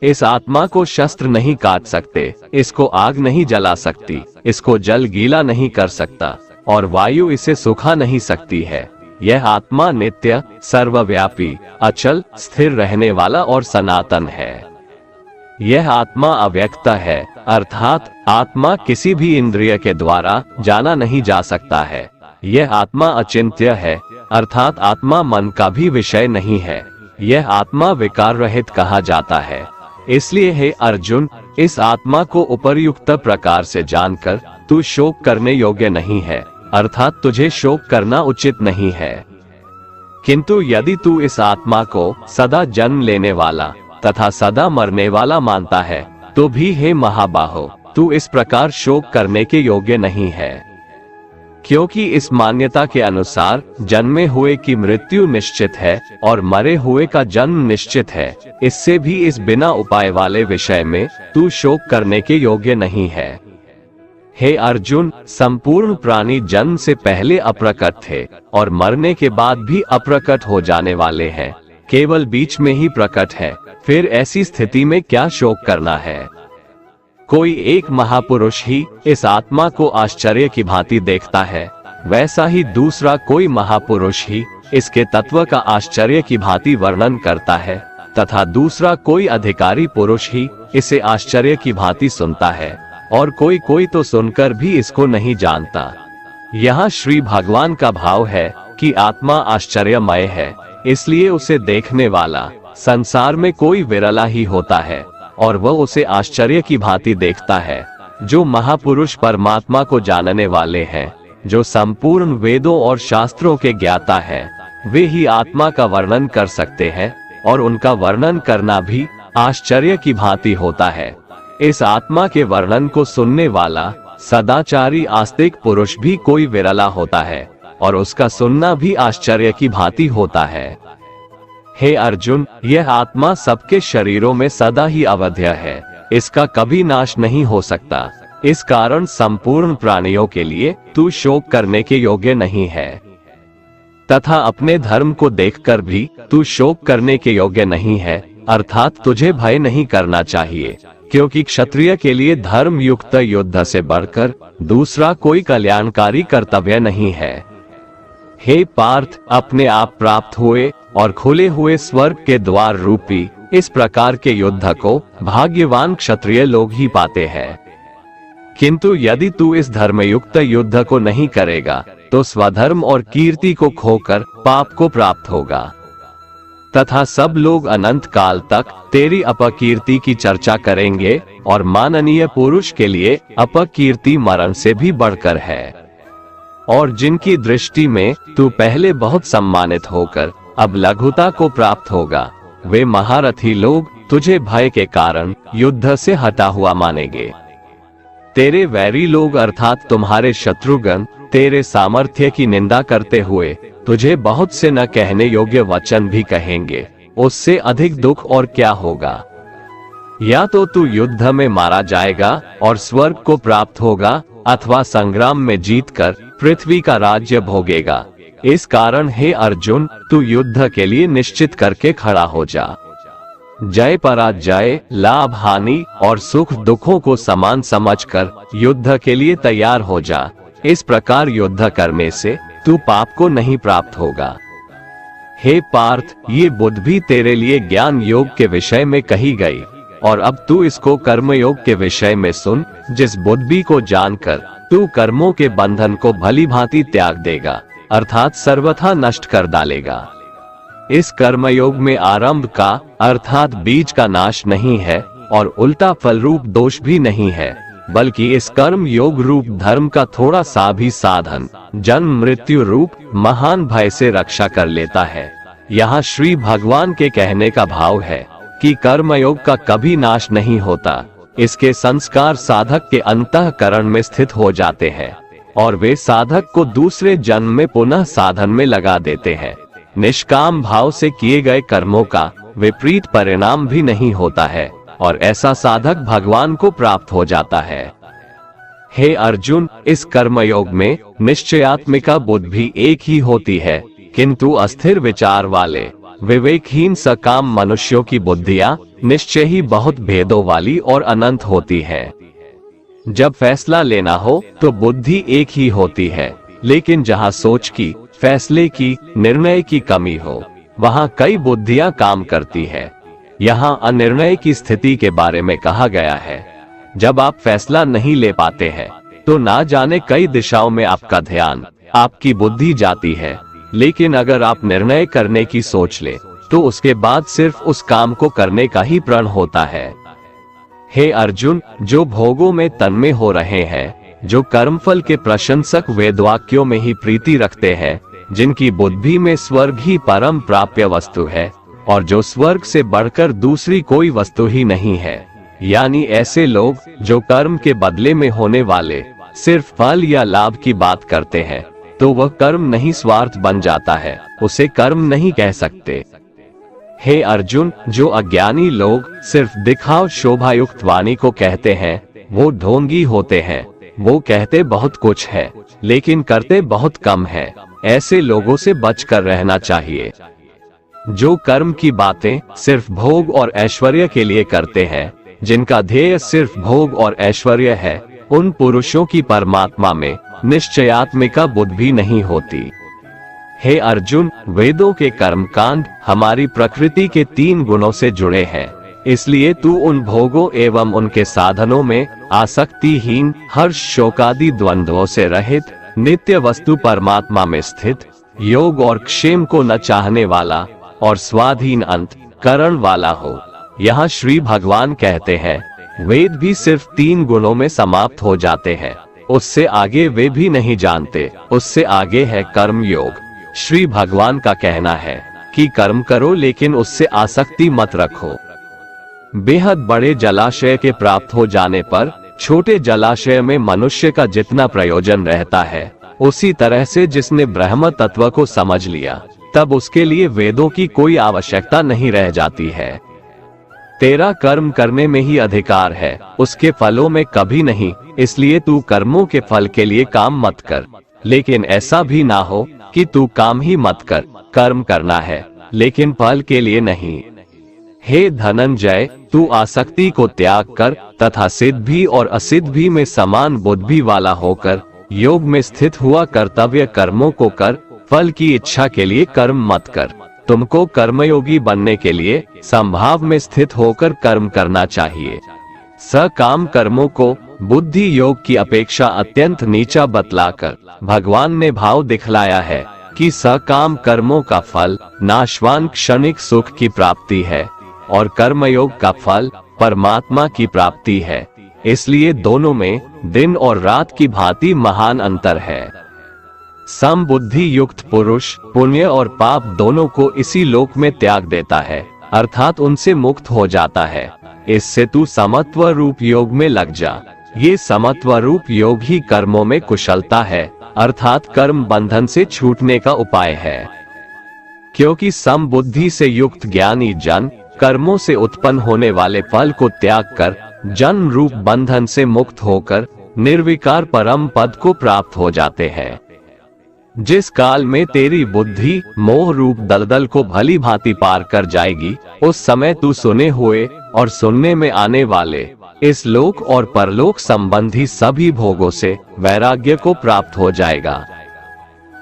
इस आत्मा को शस्त्र नहीं काट सकते, इसको आग नहीं जला सकती, इसको जल गीला नहीं कर सकता और वायु इसे सुखा नहीं सकती है। यह आत्मा नित्य, सर्वव्यापी, अचल, स्थिर रहने वाला और सनातन है। यह आत्मा अव्यक्त है, अर्थात आत्मा किसी भी इंद्रिय के द्वारा जाना नहीं जा सकता है। यह आत्मा अचिंत्य है, अर्थात आत्मा मन का भी विषय नहीं है। यह आत्मा विकार रहित कहा जाता है। इसलिए हे अर्जुन, इस आत्मा को उपर्युक्त प्रकार से जानकर तू शोक करने योग्य नहीं है, अर्थात तुझे शोक करना उचित नहीं है। किंतु यदि तू इस आत्मा को सदा जन्म लेने वाला तथा सदा मरने वाला मानता है, तो भी हे महाबाहो, तू इस प्रकार शोक करने के योग्य नहीं है, क्योंकि इस मान्यता के अनुसार जन्मे हुए की मृत्यु निश्चित है और मरे हुए का जन्म निश्चित है। इससे भी इस बिना उपाय वाले विषय में तू शोक करने के योग्य नहीं है। हे अर्जुन, संपूर्ण प्राणी जन्म से पहले अप्रकट थे और मरने के बाद भी अप्रकट हो जाने वाले हैं, केवल बीच में ही प्रकट है। फिर ऐसी स्थिति में क्या शोक करना है? कोई एक महापुरुष ही इस आत्मा को आश्चर्य की भांति देखता है, वैसा ही दूसरा कोई महापुरुष ही इसके तत्व का आश्चर्य की भांति वर्णन करता है, तथा दूसरा कोई अधिकारी पुरुष ही इसे आश्चर्य की भांति सुनता है, और कोई कोई तो सुनकर भी इसको नहीं जानता। यहाँ श्री भगवान का भाव है कि आत्मा आश्चर्यमय है, इसलिए उसे देखने वाला संसार में कोई विरला ही होता है और वह उसे आश्चर्य की भांति देखता है। जो महापुरुष परमात्मा को जानने वाले हैं, जो संपूर्ण वेदों और शास्त्रों के ज्ञाता हैं, वे ही आत्मा का वर्णन कर सकते हैं और उनका वर्णन करना भी आश्चर्य की भांति होता है। इस आत्मा के वर्णन को सुनने वाला सदाचारी आस्तिक पुरुष भी कोई विरला होता है और उसका सुनना भी आश्चर्य की भांति होता है। हे अर्जुन, यह आत्मा सबके शरीरों में सदा ही अवध्य है, इसका कभी नाश नहीं हो सकता। इस कारण संपूर्ण प्राणियों के लिए तू शोक करने के योग्य नहीं है, तथा अपने धर्म को देखकर भी तू शोक करने के योग्य नहीं है, अर्थात तुझे भय नहीं करना चाहिए, क्योंकि क्षत्रिय के लिए धर्म युक्त युद्ध से बढ़कर दूसरा कोई कल्याणकारी कर्तव्य नहीं है। हे पार्थ, अपने आप प्राप्त हुए और खुले हुए स्वर्ग के द्वार रूपी इस प्रकार के युद्ध को भाग्यवान क्षत्रिय लोग ही पाते हैं। किंतु यदि तू इस धर्मयुक्त युद्ध को नहीं करेगा तो स्वधर्म और कीर्ति को खोकर पाप को प्राप्त होगा, तथा सब लोग अनंत काल तक तेरी अपकीर्ति की चर्चा करेंगे और माननीय पुरुष के लिए अपकीर्ति मरण से भी बढ़कर है। और जिनकी दृष्टि में तू पहले बहुत सम्मानित होकर अब लघुता को प्राप्त होगा, वे महारथी लोग तुझे भय के कारण युद्ध से हटा हुआ मानेंगे। तेरे वैरी लोग अर्थात तुम्हारे शत्रुगण तेरे सामर्थ्य की निंदा करते हुए तुझे बहुत से न कहने योग्य वचन भी कहेंगे, उससे अधिक दुख और क्या होगा। या तो तू युद्ध में मारा जाएगा और स्वर्ग को प्राप्त होगा, अथवा संग्राम में जीतकर पृथ्वी का राज्य भोगेगा। इस कारण हे अर्जुन, तू युद्ध के लिए निश्चित करके खड़ा हो जा। जय पराजय, लाभ हानि और सुख दुखों को समान समझकर युद्ध के लिए तैयार हो जा। इस प्रकार युद्ध करने से तू पाप को नहीं प्राप्त होगा। हे पार्थ, ये बुद्धि भी तेरे लिए ज्ञान योग के विषय में कही गई, और अब तू इसको कर्म योग के विषय में सुन। जिस बुद्धि को जानकर तू कर्मों के बंधन को भली भांति त्याग देगा, अर्थात सर्वथा नष्ट कर डालेगा। इस कर्मयोग में आरंभ का अर्थात बीज का नाश नहीं है और उल्टा फल रूप दोष भी नहीं है, बल्कि इस कर्म योग रूप धर्म का थोड़ा सा भी साधन जन्म मृत्यु रूप महान भय से रक्षा कर लेता है। यहाँ श्री भगवान के कहने का भाव है कि कर्मयोग का कभी नाश नहीं होता। इसके संस्कार साधक के अंतःकरण में स्थित हो जाते हैं और वे साधक को दूसरे जन्म में पुनः साधन में लगा देते हैं। निष्काम भाव से किए गए कर्मों का विपरीत परिणाम भी नहीं होता है और ऐसा साधक भगवान को प्राप्त हो जाता है। हे अर्जुन, इस कर्मयोग में निश्चयात्मिका बुद्धि भी एक ही होती है, किंतु अस्थिर विचार वाले विवेकहीन सकाम मनुष्यों की बुद्धियां निश्चय ही बहुत भेदों वाली और अनंत होती है। जब फैसला लेना हो तो बुद्धि एक ही होती है, लेकिन जहाँ सोच की, फैसले की, निर्णय की कमी हो, वहाँ कई बुद्धियां काम करती है। यहाँ अनिर्णय की स्थिति के बारे में कहा गया है। जब आप फैसला नहीं ले पाते हैं तो ना जाने कई दिशाओं में आपका ध्यान, आपकी बुद्धि जाती है, लेकिन अगर आप निर्णय करने की सोच ले तो उसके बाद सिर्फ उस काम को करने का ही प्रण होता है। हे अर्जुन, जो भोगों में तन्मय हो रहे हैं, जो कर्मफल के प्रशंसक वेदवाक्यों में ही प्रीति रखते हैं, जिनकी बुद्धि में स्वर्ग ही परम प्राप्य वस्तु है और जो स्वर्ग से बढ़कर दूसरी कोई वस्तु ही नहीं है, यानी ऐसे लोग जो कर्म के बदले में होने वाले सिर्फ फल या लाभ की बात करते हैं, तो वह कर्म नहीं स्वार्थ बन जाता है, उसे कर्म नहीं कह सकते। हे अर्जुन, जो अज्ञानी लोग सिर्फ दिखाव शोभायुक्त वाणी को कहते हैं, वो ढोंगी होते हैं। वो कहते बहुत कुछ है लेकिन करते बहुत कम है। ऐसे लोगों से बचकर रहना चाहिए। जो कर्म की बातें सिर्फ भोग और ऐश्वर्य के लिए करते हैं, जिनका ध्येय सिर्फ भोग और ऐश्वर्य है, उन पुरुषों की परमात्मा में निश्चयात्मिका बुद्धि नहीं होती। हे अर्जुन, वेदों के कर्मकांड हमारी प्रकृति के 3 गुणों से जुड़े हैं। इसलिए तू उन भोगों एवं उनके साधनों में आसक्तिहीन, हर्ष शोकादि द्वंद्वों से रहित, नित्य वस्तु परमात्मा में स्थित, योग और क्षेम को न चाहने वाला और स्वाधीन अंत करण वाला हो। यहाँ श्री भगवान कहते हैं, वेद भी सिर्फ 3 गुणों में समाप्त हो जाते हैं, उससे आगे वे भी नहीं जानते। उससे आगे है कर्म योग। श्री भगवान का कहना है कि कर्म करो लेकिन उससे आसक्ति मत रखो। बेहद बड़े जलाशय के प्राप्त हो जाने पर छोटे जलाशय में मनुष्य का जितना प्रयोजन रहता है, उसी तरह से जिसने ब्रह्म तत्व को समझ लिया, तब उसके लिए वेदों की कोई आवश्यकता नहीं रह जाती है। तेरा कर्म करने में ही अधिकार है, उसके फलों में कभी नहीं। इसलिए तू कर्मों के फल के लिए काम मत कर, लेकिन ऐसा भी ना हो कि तू काम ही मत कर। कर्म करना है लेकिन फल के लिए नहीं। हे धनंजय, तू आसक्ति को त्याग कर तथा सिद्धि और असिद्धि में समान बुद्धि वाला होकर योग में स्थित हुआ कर्तव्य कर्मों को कर। फल की इच्छा के लिए कर्म मत कर। तुमको कर्मयोगी बनने के लिए संभाव में स्थित होकर कर्म करना चाहिए। सकाम कर्मों को बुद्धि योग की अपेक्षा अत्यंत नीचा बतलाकर भगवान ने भाव दिखलाया है कि सकाम कर्मों का फल नाशवान क्षणिक सुख की प्राप्ति है और कर्मयोग का फल परमात्मा की प्राप्ति है। इसलिए दोनों में दिन और रात की भांति महान अंतर है। समबुद्धि युक्त पुरुष पुण्य और पाप दोनों को इसी लोक में त्याग देता है, अर्थात उनसे मुक्त हो जाता है। इससे तू समत्व रूप योग में लग जा। ये समत्व रूप योग ही कर्मों में कुशलता है, अर्थात कर्म बंधन से छूटने का उपाय है। क्योंकि समबुद्धि से युक्त ज्ञानी जन कर्मों से उत्पन्न होने वाले फल को त्याग कर जन्म रूप बंधन से मुक्त होकर निर्विकार परम पद को प्राप्त हो जाते हैं। जिस काल में तेरी बुद्धि मोह रूप दलदल को भली भांति पार कर जाएगी, उस समय तू सुने हुए और सुनने में आने वाले इस लोक और परलोक संबंधी सभी भोगों से वैराग्य को प्राप्त हो जाएगा।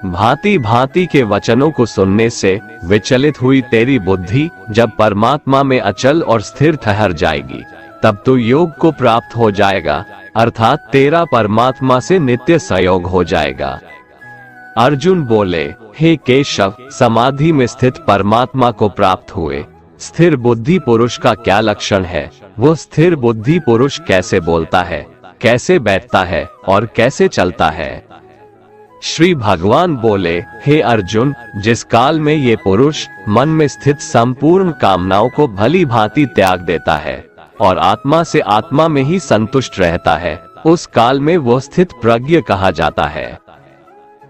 भांति भांति के वचनों को सुनने से विचलित हुई तेरी बुद्धि जब परमात्मा में अचल और स्थिर ठहर जाएगी, तब तू योग को प्राप्त हो जाएगा, अर्थात तेरा परमात्मा से नित्य सहयोग हो जाएगा। अर्जुन बोले, हे केशव, समाधि में स्थित परमात्मा को प्राप्त हुए स्थिर बुद्धि पुरुष का क्या लक्षण है? वो स्थिर बुद्धि पुरुष कैसे बोलता है, कैसे बैठता है और कैसे चलता है? श्री भगवान बोले, हे अर्जुन, जिस काल में ये पुरुष मन में स्थित संपूर्ण कामनाओं को भली भांति त्याग देता है और आत्मा से आत्मा में ही संतुष्ट रहता है, उस काल में वो स्थित प्रज्ञ कहा जाता है।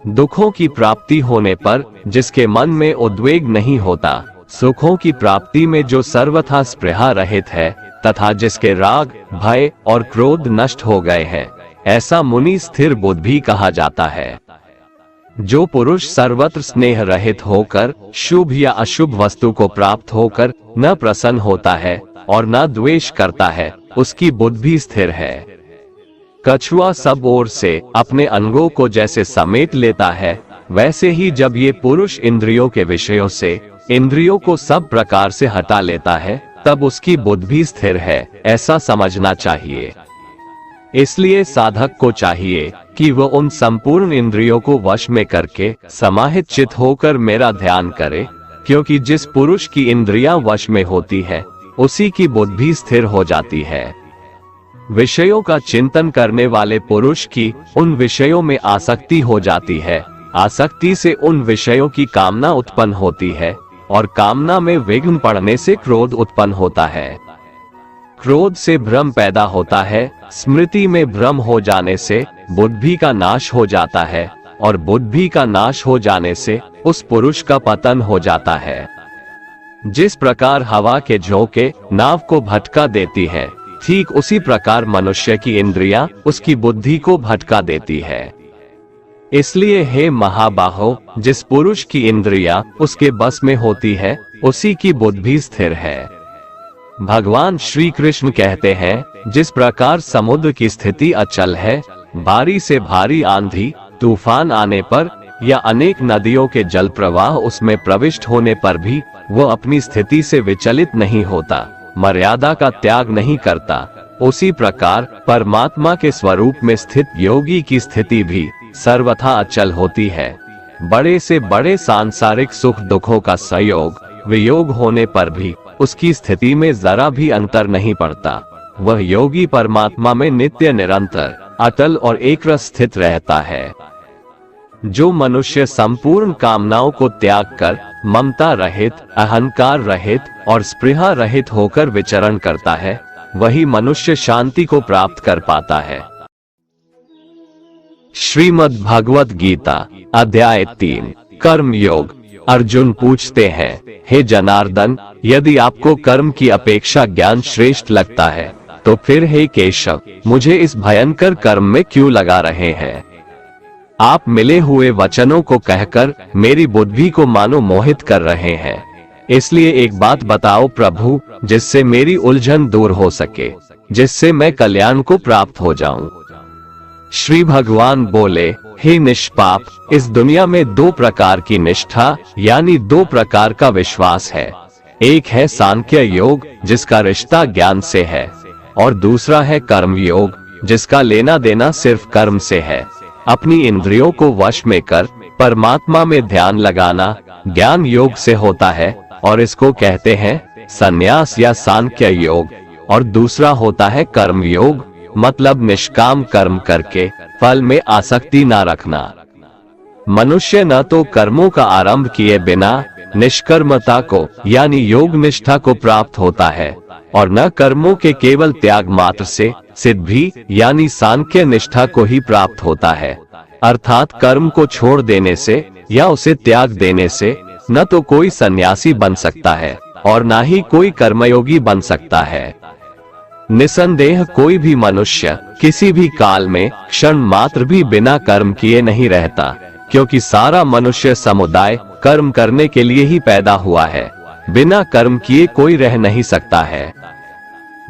दुखों की प्राप्ति होने पर जिसके मन में उद्वेग नहीं होता, सुखों की प्राप्ति में जो सर्वथा स्पृहा रहित है तथा जिसके राग, भय और क्रोध नष्ट हो गए हैं, ऐसा मुनि स्थिर बुद्धि कहा जाता है। जो पुरुष सर्वत्र स्नेह रहित होकर शुभ या अशुभ वस्तु को प्राप्त होकर न प्रसन्न होता है और न द्वेष करता है, उसकी बुद्धि स्थिर है। कछुआ सब ओर से अपने अंगों को जैसे समेट लेता है, वैसे ही जब ये पुरुष इंद्रियों के विषयों से इंद्रियों को सब प्रकार से हटा लेता है, तब उसकी बुद्धि स्थिर है, ऐसा समझना चाहिए। इसलिए साधक को चाहिए कि वह उन संपूर्ण इंद्रियों को वश में करके समाहित चित होकर मेरा ध्यान करे, क्योंकि जिस पुरुष की इंद्रियां वश में होती है, उसी की बुद्धि स्थिर हो जाती है। विषयों का चिंतन करने वाले पुरुष की उन विषयों में आसक्ति हो जाती है, आसक्ति से उन विषयों की कामना उत्पन्न होती है और कामना में विघ्न पड़ने से क्रोध उत्पन्न होता है। क्रोध से भ्रम पैदा होता है, स्मृति में भ्रम हो जाने से बुद्धि का नाश हो जाता है, और बुद्धि का नाश हो जाने से उस पुरुष का पतन हो जाता है। जिस प्रकार हवा के झोंके नाव को भटका देती है, ठीक उसी प्रकार मनुष्य की इंद्रियां उसकी बुद्धि को भटका देती है। इसलिए हे महाबाहो, जिस पुरुष की इंद्रियां उसके बस में होती है, उसी की बुद्धि स्थिर है। भगवान श्री कृष्ण कहते हैं, जिस प्रकार समुद्र की स्थिति अचल है, भारी से भारी आंधी तूफान आने पर या अनेक नदियों के जल प्रवाह उसमें प्रविष्ट होने पर भी वो अपनी स्थिति से विचलित नहीं होता, मर्यादा का त्याग नहीं करता, उसी प्रकार परमात्मा के स्वरूप में स्थित योगी की स्थिति भी सर्वथा अचल होती है। बड़े से बड़े सांसारिक सुख दुखों का संयोग वियोग होने पर भी उसकी स्थिति में जरा भी अंतर नहीं पड़ता। वह योगी परमात्मा में नित्य निरंतर अटल और एकरस स्थित रहता है। जो मनुष्य संपूर्ण कामनाओं को त्याग कर ममता रहित, अहंकार रहित और स्पृहा रहित होकर विचरण करता है, वही मनुष्य शांति को प्राप्त कर पाता है। श्रीमद् भगवत गीता अध्याय 3 कर्म योग। अर्जुन पूछते हैं, हे जनार्दन, यदि आपको कर्म की अपेक्षा ज्ञान श्रेष्ठ लगता है, तो फिर हे केशव, मुझे इस भयंकर कर्म में क्यों लगा रहे हैं? आप मिले हुए वचनों को कहकर मेरी बुद्धि को मानो मोहित कर रहे हैं। इसलिए एक बात बताओ प्रभु, जिससे मेरी उलझन दूर हो सके, जिससे मैं कल्याण को प्राप्त हो जाऊं। श्री भगवान बोले, हे निष्पाप, इस दुनिया में दो प्रकार की निष्ठा यानी दो प्रकार का विश्वास है। एक है सांख्य योग, जिसका रिश्ता ज्ञान से है, और दूसरा है कर्म योग, जिसका लेना देना सिर्फ कर्म से है। अपनी इंद्रियों को वश में कर परमात्मा में ध्यान लगाना ज्ञान योग से होता है, और इसको कहते हैं संन्यास या सांख्य योग। और दूसरा होता है कर्म योग, मतलब निष्काम कर्म करके फल में आसक्ति न रखना। मनुष्य न तो कर्मों का आरंभ किए बिना निष्कर्मता को यानी योग निष्ठा को प्राप्त होता है, और न कर्मों के केवल त्याग मात्र से सिद्धि यानी सांख्य निष्ठा को ही प्राप्त होता है। अर्थात कर्म को छोड़ देने से या उसे त्याग देने से न तो कोई सन्यासी बन सकता है और न ही कोई कर्मयोगी बन सकता है। निसंदेह कोई भी मनुष्य किसी भी काल में क्षण मात्र भी बिना कर्म किए नहीं रहता, क्योंकि सारा मनुष्य समुदाय कर्म करने के लिए ही पैदा हुआ है। बिना कर्म किए कोई रह नहीं सकता है।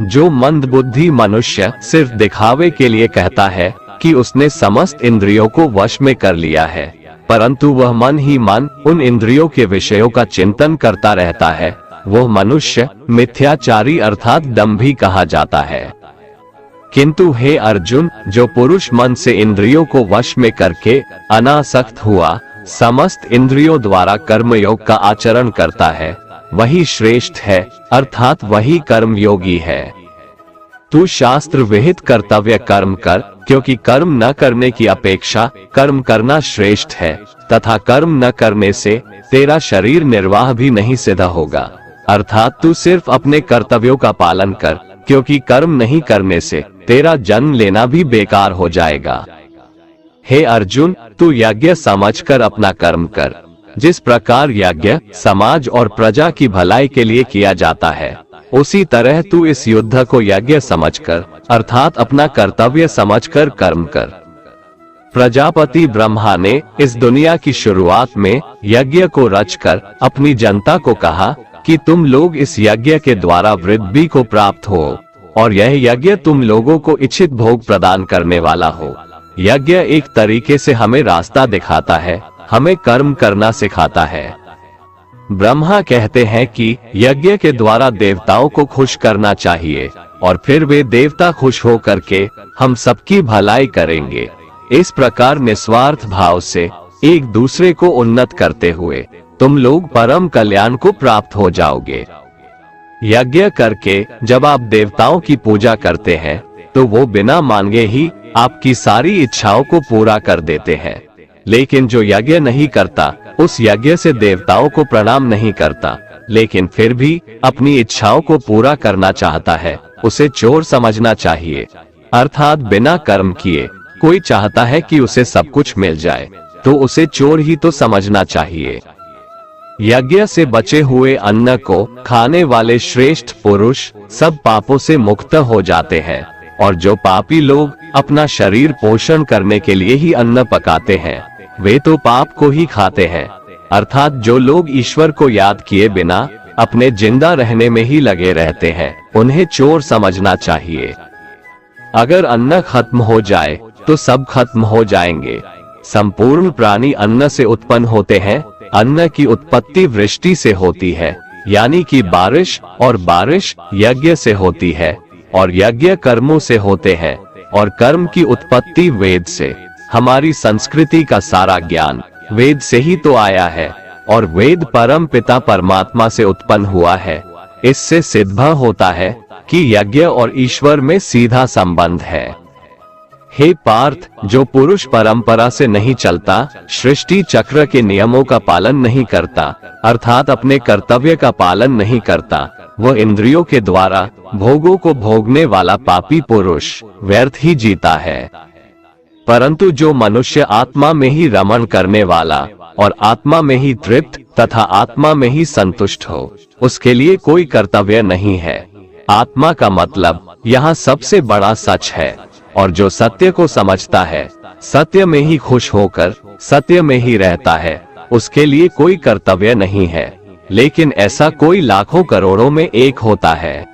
जो मंदबुद्धि मनुष्य सिर्फ दिखावे के लिए कहता है कि उसने समस्त इंद्रियों को वश में कर लिया है, परंतु वह मन ही मन उन इंद्रियों के विषयों का चिंतन करता रहता है, वह मनुष्य मिथ्याचारी अर्थात दंभी कहा जाता है। किंतु हे अर्जुन, जो पुरुष मन से इंद्रियों को वश में करके अनासक्त हुआ समस्त इंद्रियों द्वारा कर्मयोग का आचरण करता है, वही श्रेष्ठ है, अर्थात वही कर्म योगी है। तू शास्त्र विहित कर्तव्य कर्म कर, क्योंकि कर्म न करने की अपेक्षा कर्म करना श्रेष्ठ है, तथा कर्म न करने से तेरा शरीर निर्वाह भी नहीं सिद्ध होगा। अर्थात तू सिर्फ अपने कर्तव्यों का पालन कर, क्योंकि कर्म नहीं करने से तेरा जन्म लेना भी बेकार हो जाएगा। हे अर्जुन, तू यज्ञ समझकर अपना कर्म कर। जिस प्रकार यज्ञ समाज और प्रजा की भलाई के लिए किया जाता है, उसी तरह तू इस युद्ध को यज्ञ समझकर अर्थात अपना कर्तव्य समझकर कर्म कर। प्रजापति ब्रह्मा ने इस दुनिया की शुरुआत में यज्ञ को रचकर अपनी जनता को कहा कि तुम लोग इस यज्ञ के द्वारा वृद्धि को प्राप्त हो, और यह यज्ञ तुम लोगों को इच्छित भोग प्रदान करने वाला हो। यज्ञ एक तरीके से हमें रास्ता दिखाता है, हमें कर्म करना सिखाता है। ब्रह्मा कहते हैं कि यज्ञ के द्वारा देवताओं को खुश करना चाहिए, और फिर वे देवता खुश हो करके हम सबकी भलाई करेंगे। इस प्रकार निस्वार्थ भाव से एक दूसरे को उन्नत करते हुए तुम लोग परम कल्याण को प्राप्त हो जाओगे। यज्ञ करके जब आप देवताओं की पूजा करते हैं, तो वो बिना मांगे ही आपकी सारी इच्छाओं को पूरा कर देते हैं। लेकिन जो यज्ञ नहीं करता, उस यज्ञ से देवताओं को प्रणाम नहीं करता, लेकिन फिर भी अपनी इच्छाओं को पूरा करना चाहता है, उसे चोर समझना चाहिए। अर्थात बिना कर्म किए कोई चाहता है कि उसे सब कुछ मिल जाए, तो उसे चोर ही तो समझना चाहिए। यज्ञ से बचे हुए अन्न को खाने वाले श्रेष्ठ पुरुष सब पापों से मुक्त हो जाते हैं, और जो पापी लोग अपना शरीर पोषण करने के लिए ही अन्न पकाते हैं, वे तो पाप को ही खाते हैं। अर्थात जो लोग ईश्वर को याद किए बिना अपने जिंदा रहने में ही लगे रहते हैं, उन्हें चोर समझना चाहिए। अगर अन्न खत्म हो जाए तो सब खत्म हो जाएंगे। संपूर्ण प्राणी अन्न से उत्पन्न होते हैं। अन्न की उत्पत्ति वृष्टि से होती है, यानी कि बारिश, और बारिश यज्ञ से होती है, और यज्ञ कर्मों से होते हैं, और कर्म की उत्पत्ति वेद से। हमारी संस्कृति का सारा ज्ञान वेद से ही तो आया है, और वेद परम पिता परमात्मा से उत्पन्न हुआ है। इससे सिद्ध होता है कि यज्ञ और ईश्वर में सीधा संबंध है। हे पार्थ, जो पुरुष परंपरा से नहीं चलता, सृष्टि चक्र के नियमों का पालन नहीं करता, अर्थात अपने कर्तव्य का पालन नहीं करता, वह इंद्रियों के द्वारा भोगों को भोगने वाला पापी पुरुष व्यर्थ ही जीता है। परंतु जो मनुष्य आत्मा में ही रमण करने वाला और आत्मा में ही तृप्त तथा आत्मा में ही संतुष्ट हो, उसके लिए कोई कर्तव्य नहीं है। आत्मा का मतलब यहाँ सबसे बड़ा सच है, और जो सत्य को समझता है, सत्य में ही खुश होकर सत्य में ही रहता है, उसके लिए कोई कर्तव्य नहीं है। लेकिन ऐसा कोई लाखों करोड़ों में एक होता है।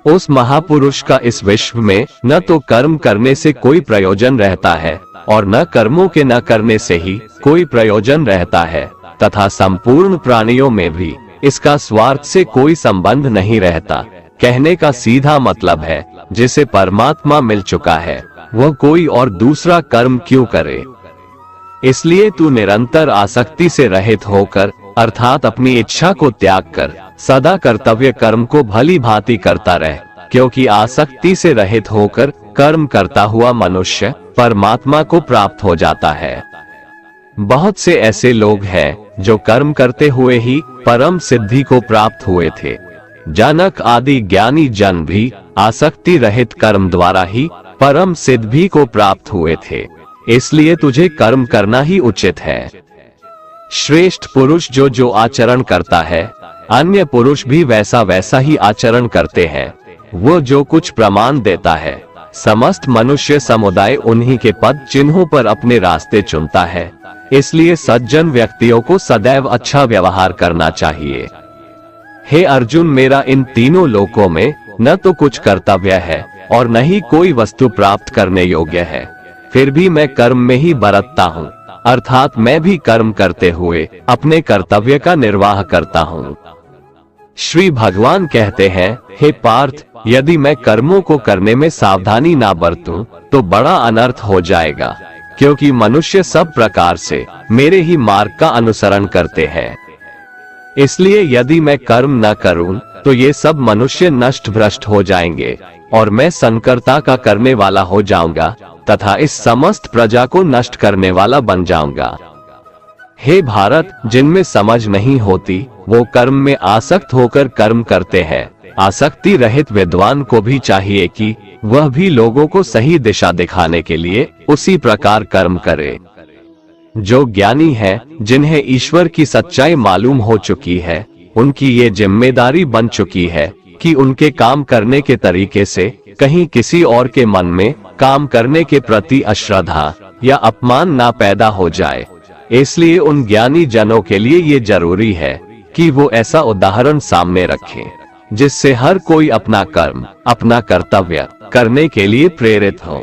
उस महापुरुष का इस विश्व में न तो कर्म करने से कोई प्रयोजन रहता है, और न कर्मों के न करने से ही कोई प्रयोजन रहता है, तथा संपूर्ण प्राणियों में भी इसका स्वार्थ से कोई संबंध नहीं रहता। कहने का सीधा मतलब है, जिसे परमात्मा मिल चुका है, वह कोई और दूसरा कर्म क्यों करे। इसलिए तू निरंतर आसक्ति से रहित होकर, अर्थात अपनी इच्छा को त्याग कर, सदा कर्तव्य कर्म को भली भांति करता रह, क्योंकि आसक्ति से रहित होकर कर्म करता हुआ मनुष्य परमात्मा को प्राप्त हो जाता है। बहुत से ऐसे लोग हैं जो कर्म करते हुए ही परम सिद्धि को प्राप्त हुए थे। जनक आदि ज्ञानी जन भी आसक्ति रहित कर्म द्वारा ही परम सिद्धि को प्राप्त हुए थे। इसलिए तुझे कर्म करना ही उचित है। श्रेष्ठ पुरुष जो जो आचरण करता है, अन्य पुरुष भी वैसा वैसा ही आचरण करते हैं। वो जो कुछ प्रमाण देता है, समस्त मनुष्य समुदाय उन्हीं के पद चिन्हों पर अपने रास्ते चुनता है। इसलिए सज्जन व्यक्तियों को सदैव अच्छा व्यवहार करना चाहिए। हे अर्जुन, मेरा इन तीनों लोकों में न तो कुछ कर्तव्य है और न ही कोई वस्तु प्राप्त करने योग्य है, फिर भी मैं कर्म में ही बरतता हूँ, अर्थात मैं भी कर्म करते हुए अपने कर्तव्य का निर्वाह करता हूँ। श्री भगवान कहते हैं, हे पार्थ, यदि मैं कर्मों को करने में सावधानी ना बरतूं तो बड़ा अनर्थ हो जाएगा, क्योंकि मनुष्य सब प्रकार से मेरे ही मार्ग का अनुसरण करते हैं। इसलिए यदि मैं कर्म न करूं तो ये सब मनुष्य नष्ट भ्रष्ट हो जाएंगे, और मैं संकर्ता का करने वाला हो जाऊंगा तथा इस समस्त प्रजा को नष्ट करने वाला बन जाऊंगा। हे भारत, जिनमें समझ नहीं होती वो कर्म में आसक्त होकर कर्म करते हैं। आसक्ति रहित विद्वान को भी चाहिए कि वह भी लोगों को सही दिशा दिखाने के लिए उसी प्रकार कर्म करे। जो ज्ञानी है, जिन्हें ईश्वर की सच्चाई मालूम हो चुकी है, उनकी ये जिम्मेदारी बन चुकी है कि उनके काम करने के तरीके से कहीं किसी और के मन में काम करने के प्रति अश्रद्धा या अपमान ना पैदा हो जाए। इसलिए उन ज्ञानी जनों के लिए ये जरूरी है कि वो ऐसा उदाहरण सामने रखें जिससे हर कोई अपना कर्म, अपना कर्तव्य करने के लिए प्रेरित हो।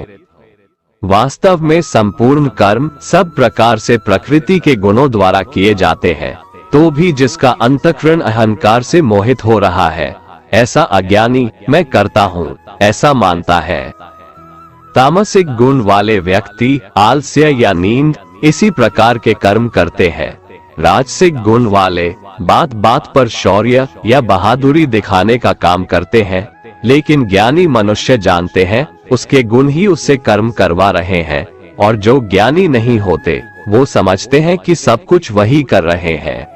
वास्तव में संपूर्ण कर्म सब प्रकार से प्रकृति के गुणों द्वारा किए जाते हैं, तो भी जिसका अंतःकरण अहंकार से मोहित हो रहा है, ऐसा अज्ञानी मैं करता हूँ ऐसा मानता है। तामसिक गुण वाले व्यक्ति आलस्य या नींद इसी प्रकार के कर्म करते हैं। राजसिक गुण वाले बात बात पर शौर्य या बहादुरी दिखाने का काम करते हैं, लेकिन ज्ञानी मनुष्य जानते हैं उसके गुण ही उससे कर्म करवा रहे हैं, और जो ज्ञानी नहीं होते वो समझते हैं कि सब कुछ वही कर रहे हैं।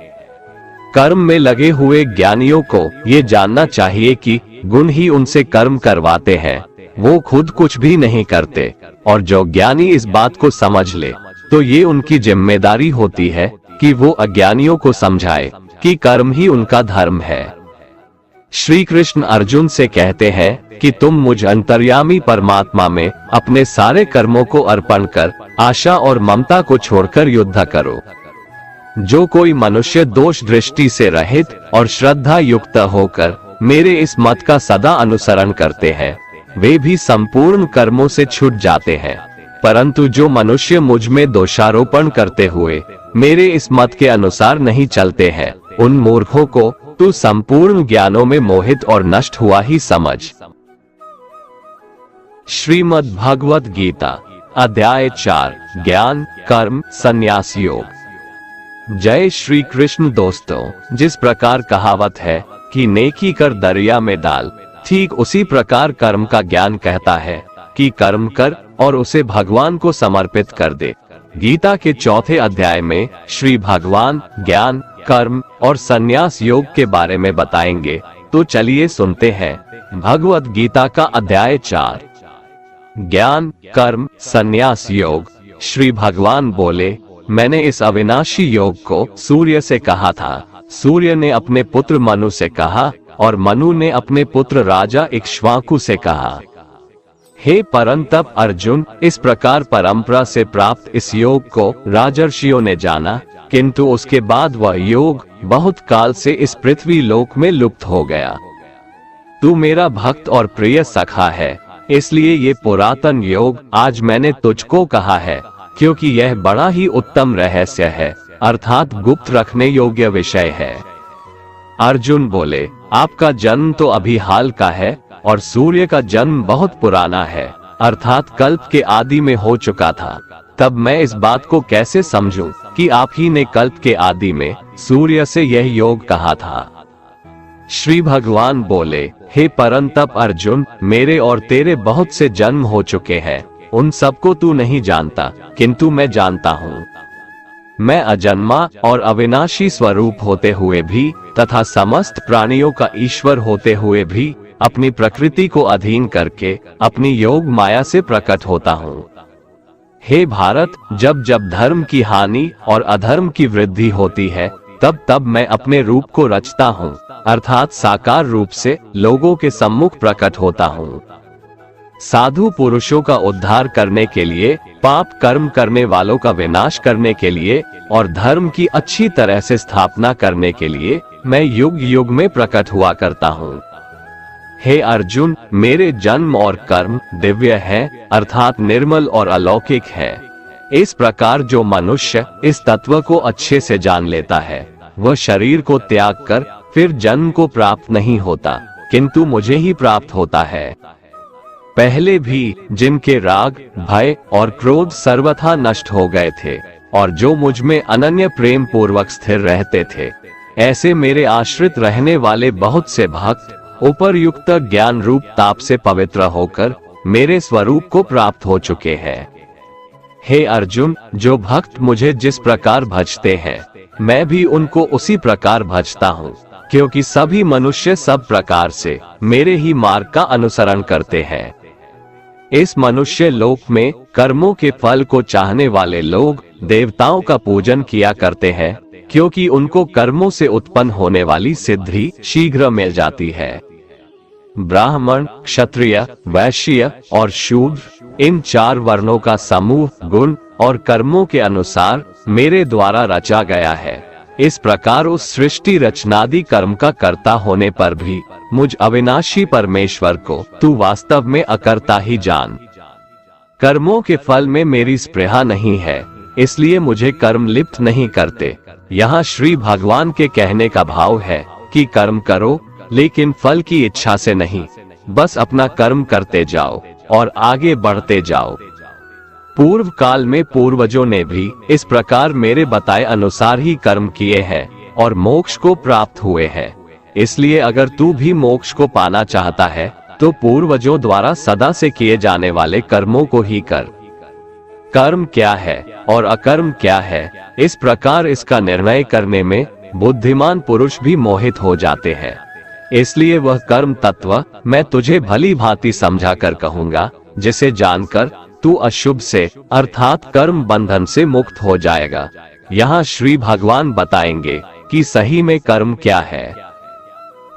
कर्म में लगे हुए ज्ञानियों को ये जानना चाहिए कि गुण ही उनसे कर्म करवाते हैं, वो खुद कुछ भी नहीं करते। और जो ज्ञानी इस बात को समझ ले तो ये उनकी जिम्मेदारी होती है कि वो अज्ञानियों को समझाए कि कर्म ही उनका धर्म है। श्री कृष्ण अर्जुन से कहते हैं कि तुम मुझ अंतर्यामी परमात्मा में अपने सारे कर्मों को अर्पण कर आशा और ममता को छोड़कर युद्ध करो। जो कोई मनुष्य दोष दृष्टि से रहित और श्रद्धा युक्त होकर मेरे इस मत का सदा अनुसरण करते हैं, वे भी संपूर्ण कर्मों से छूट जाते हैं। परंतु जो मनुष्य मुझ में दोषारोपण करते हुए मेरे इस मत के अनुसार नहीं चलते हैं, उन मूर्खों को तू संपूर्ण ज्ञानों में मोहित और नष्ट हुआ ही समझ। श्रीमद् भगवत गीता अध्याय 4 ज्ञान कर्म संन्यास योग। जय श्री कृष्ण। दोस्तों, जिस प्रकार कहावत है कि नेकी कर दरिया में डाल, ठीक उसी प्रकार कर्म का ज्ञान कहता है कि कर्म कर और उसे भगवान को समर्पित कर दे। गीता के 4थे अध्याय में श्री भगवान ज्ञान कर्म और संन्यास योग के बारे में बताएंगे। तो चलिए सुनते हैं भगवत गीता का अध्याय 4 ज्ञान कर्म संन्यास योग। श्री भगवान बोले, मैंने इस अविनाशी योग को सूर्य से कहा था, सूर्य ने अपने पुत्र मनु से कहा और मनु ने अपने पुत्र राजा इक्ष्वाकु से कहा। हे परंतप अर्जुन, इस प्रकार परंपरा से प्राप्त इस योग को राजर्षियों ने जाना, किंतु उसके बाद वह योग बहुत काल से इस पृथ्वी लोक में लुप्त हो गया। तू मेरा भक्त और प्रिय सखा है, इसलिए ये पुरातन योग आज मैंने तुझको कहा है, क्योंकि यह बड़ा ही उत्तम रहस्य है, अर्थात गुप्त रखने योग्य विषय है। अर्जुन बोले, आपका जन्म तो अभी हाल का है और सूर्य का जन्म बहुत पुराना है, अर्थात कल्प के आदि में हो चुका था। तब मैं इस बात को कैसे समझूं कि आप ही ने कल्प के आदि में सूर्य से यह योग कहा था। श्री भगवान बोले, हे परंतप अर्जुन, मेरे और तेरे बहुत से जन्म हो चुके हैं, उन सबको तू नहीं जानता, किंतु मैं जानता हूँ। मैं अजन्मा और अविनाशी स्वरूप होते हुए भी तथा समस्त प्राणियों का ईश्वर होते हुए भी अपनी प्रकृति को अधीन करके अपनी योग माया से प्रकट होता हूँ। हे भारत, जब जब धर्म की हानि और अधर्म की वृद्धि होती है, तब तब मैं अपने रूप को रचता हूँ, अर्थात साकार रूप से लोगों के सम्मुख प्रकट होता हूँ। साधु पुरुषों का उद्धार करने के लिए, पाप कर्म करने वालों का विनाश करने के लिए और धर्म की अच्छी तरह से स्थापना करने के लिए मैं युग युग में प्रकट हुआ करता हूँ। हे अर्जुन, मेरे जन्म और कर्म दिव्य हैं, अर्थात निर्मल और अलौकिक है। इस प्रकार जो मनुष्य इस तत्व को अच्छे से जान लेता है, वह शरीर को त्याग कर फिर जन्म को प्राप्त नहीं होता, किंतु मुझे ही प्राप्त होता है। पहले भी जिनके राग भय और क्रोध सर्वथा नष्ट हो गए थे और जो मुझ में अनन्य प्रेम पूर्वक स्थिर रहते थे, ऐसे मेरे आश्रित रहने वाले बहुत से भक्त उपरयुक्त ज्ञान रूप ताप से पवित्र होकर मेरे स्वरूप को प्राप्त हो चुके हैं। हे अर्जुन, जो भक्त मुझे जिस प्रकार भजते हैं, मैं भी उनको उसी प्रकार भजता हूँ, क्योंकि सभी मनुष्य सब प्रकार से मेरे ही मार्ग का अनुसरण करते हैं। इस मनुष्य लोक में कर्मों के फल को चाहने वाले लोग देवताओं का पूजन किया करते हैं, क्योंकि उनको कर्मों से उत्पन्न होने वाली सिद्धि शीघ्र मिल जाती है। ब्राह्मण, क्षत्रिय, वैश्य और शूद्र, इन 4 वर्णों का समूह गुण और कर्मों के अनुसार मेरे द्वारा रचा गया है। इस प्रकार उस सृष्टि रचनादि कर्म का कर्ता होने पर भी मुझ अविनाशी परमेश्वर को तू वास्तव में अकर्ता ही जान। कर्मों के फल में मेरी स्पृहा नहीं है, इसलिए मुझे कर्म लिप्त नहीं करते। यहाँ श्री भगवान के कहने का भाव है कि कर्म करो, लेकिन फल की इच्छा से नहीं, बस अपना कर्म करते जाओ और आगे बढ़ते जाओ। पूर्व काल में पूर्वजों ने भी इस प्रकार मेरे बताए अनुसार ही कर्म किए हैं और मोक्ष को प्राप्त हुए हैं। इसलिए अगर तू भी मोक्ष को पाना चाहता है, तो पूर्वजों द्वारा सदा से किए जाने वाले कर्मों को ही कर। कर्म क्या है और अकर्म क्या है, इस प्रकार इसका निर्णय करने में बुद्धिमान पुरुष भी मोहित हो जाते हैं। इसलिए वह कर्म तत्व मैं तुझे भली भांति समझा कर कहूंगा, जिसे जानकर तू अशुभ से अर्थात कर्म बंधन से मुक्त हो जाएगा। यहाँ श्री भगवान बताएंगे कि सही में कर्म क्या है।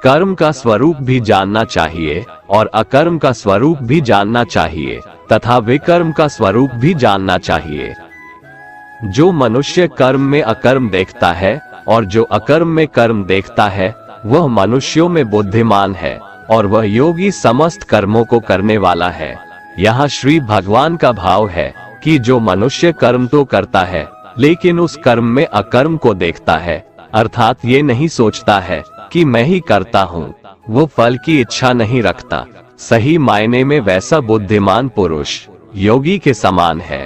कर्म का स्वरूप भी जानना चाहिए और अकर्म का स्वरूप भी जानना चाहिए तथा विकर्म का स्वरूप भी जानना चाहिए। जो मनुष्य कर्म में अकर्म देखता है और जो अकर्म में कर्म देखता है, वह मनुष्यों में बुद्धिमान है और वह योगी समस्त कर्मों को करने वाला है। यहाँ श्री भगवान का भाव है कि जो मनुष्य कर्म तो करता है लेकिन उस कर्म में अकर्म को देखता है, अर्थात ये नहीं सोचता है कि मैं ही करता हूँ, वो फल की इच्छा नहीं रखता, सही मायने में वैसा बुद्धिमान पुरुष योगी के समान है।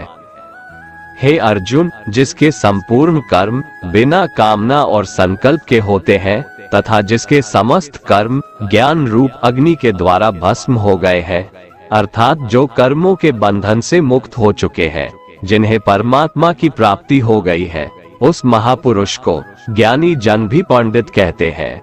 हे अर्जुन, जिसके संपूर्ण कर्म बिना कामना और संकल्प के होते हैं तथा जिसके समस्त कर्म ज्ञान रूप अग्नि के द्वारा भस्म हो गए हैं, अर्थात जो कर्मों के बंधन से मुक्त हो चुके हैं, जिन्हें परमात्मा की प्राप्ति हो गई है, उस महापुरुष को ज्ञानी जन भी पंडित कहते हैं।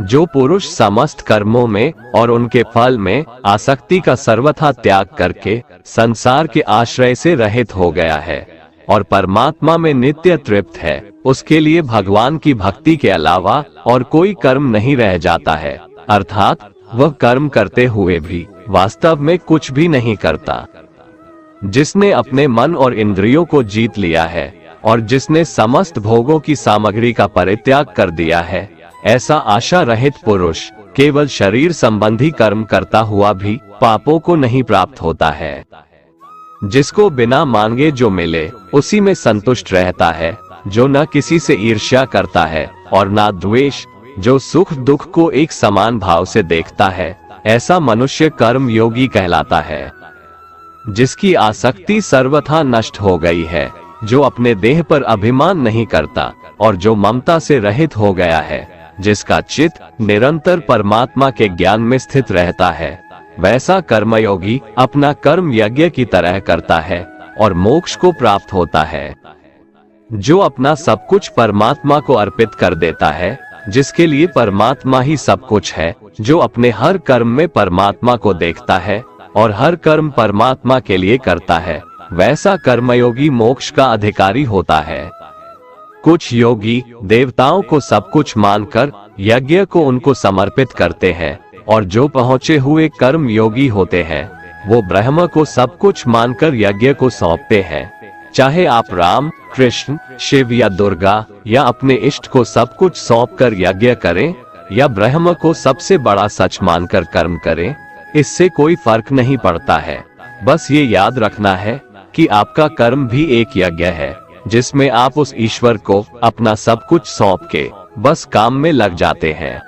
जो पुरुष समस्त कर्मों में और उनके फल में आसक्ति का सर्वथा त्याग करके संसार के आश्रय से रहित हो गया है और परमात्मा में नित्य तृप्त है, उसके लिए भगवान की भक्ति के अलावा और कोई कर्म नहीं रह जाता है, अर्थात वह कर्म करते हुए भी वास्तव में कुछ भी नहीं करता। जिसने अपने मन और इंद्रियों को जीत लिया है और जिसने समस्त भोगों की सामग्री का परित्याग कर दिया है, ऐसा आशा रहित पुरुष केवल शरीर संबंधी कर्म करता हुआ भी पापों को नहीं प्राप्त होता है। जिसको बिना मांगे जो मिले उसी में संतुष्ट रहता है, जो न किसी से ईर्ष्या करता है और न द्वेष, जो सुख दुख को एक समान भाव से देखता है, ऐसा मनुष्य कर्म योगी कहलाता है। जिसकी आसक्ति सर्वथा नष्ट हो गई है, जो अपने देह पर अभिमान नहीं करता और जो ममता से रहित हो गया है, जिसका चित्त निरंतर परमात्मा के ज्ञान में स्थित रहता है, वैसा कर्मयोगी अपना कर्म यज्ञ की तरह करता है और मोक्ष को प्राप्त होता है। जो अपना सब कुछ परमात्मा को अर्पित कर देता है, जिसके लिए परमात्मा ही सब कुछ है, जो अपने हर कर्म में परमात्मा को देखता है और हर कर्म परमात्मा के लिए करता है, वैसा कर्मयोगी मोक्ष का अधिकारी होता है। कुछ योगी देवताओं को सब कुछ मानकर यज्ञ को उनको समर्पित करते हैं और जो पहुँचे हुए कर्म योगी होते हैं, वो ब्रह्म को सब कुछ मानकर यज्ञ को सौंपते हैं। चाहे आप राम, कृष्ण, शिव या दुर्गा या अपने इष्ट को सब कुछ सौंपकर यज्ञ करें या ब्रह्म को सबसे बड़ा सच मानकर कर्म करें, इससे कोई फर्क नहीं पड़ता है। बस ये याद रखना है कि आपका कर्म भी एक यज्ञ है, जिसमें आप उस ईश्वर को अपना सब कुछ सौंप के बस काम में लग जाते हैं।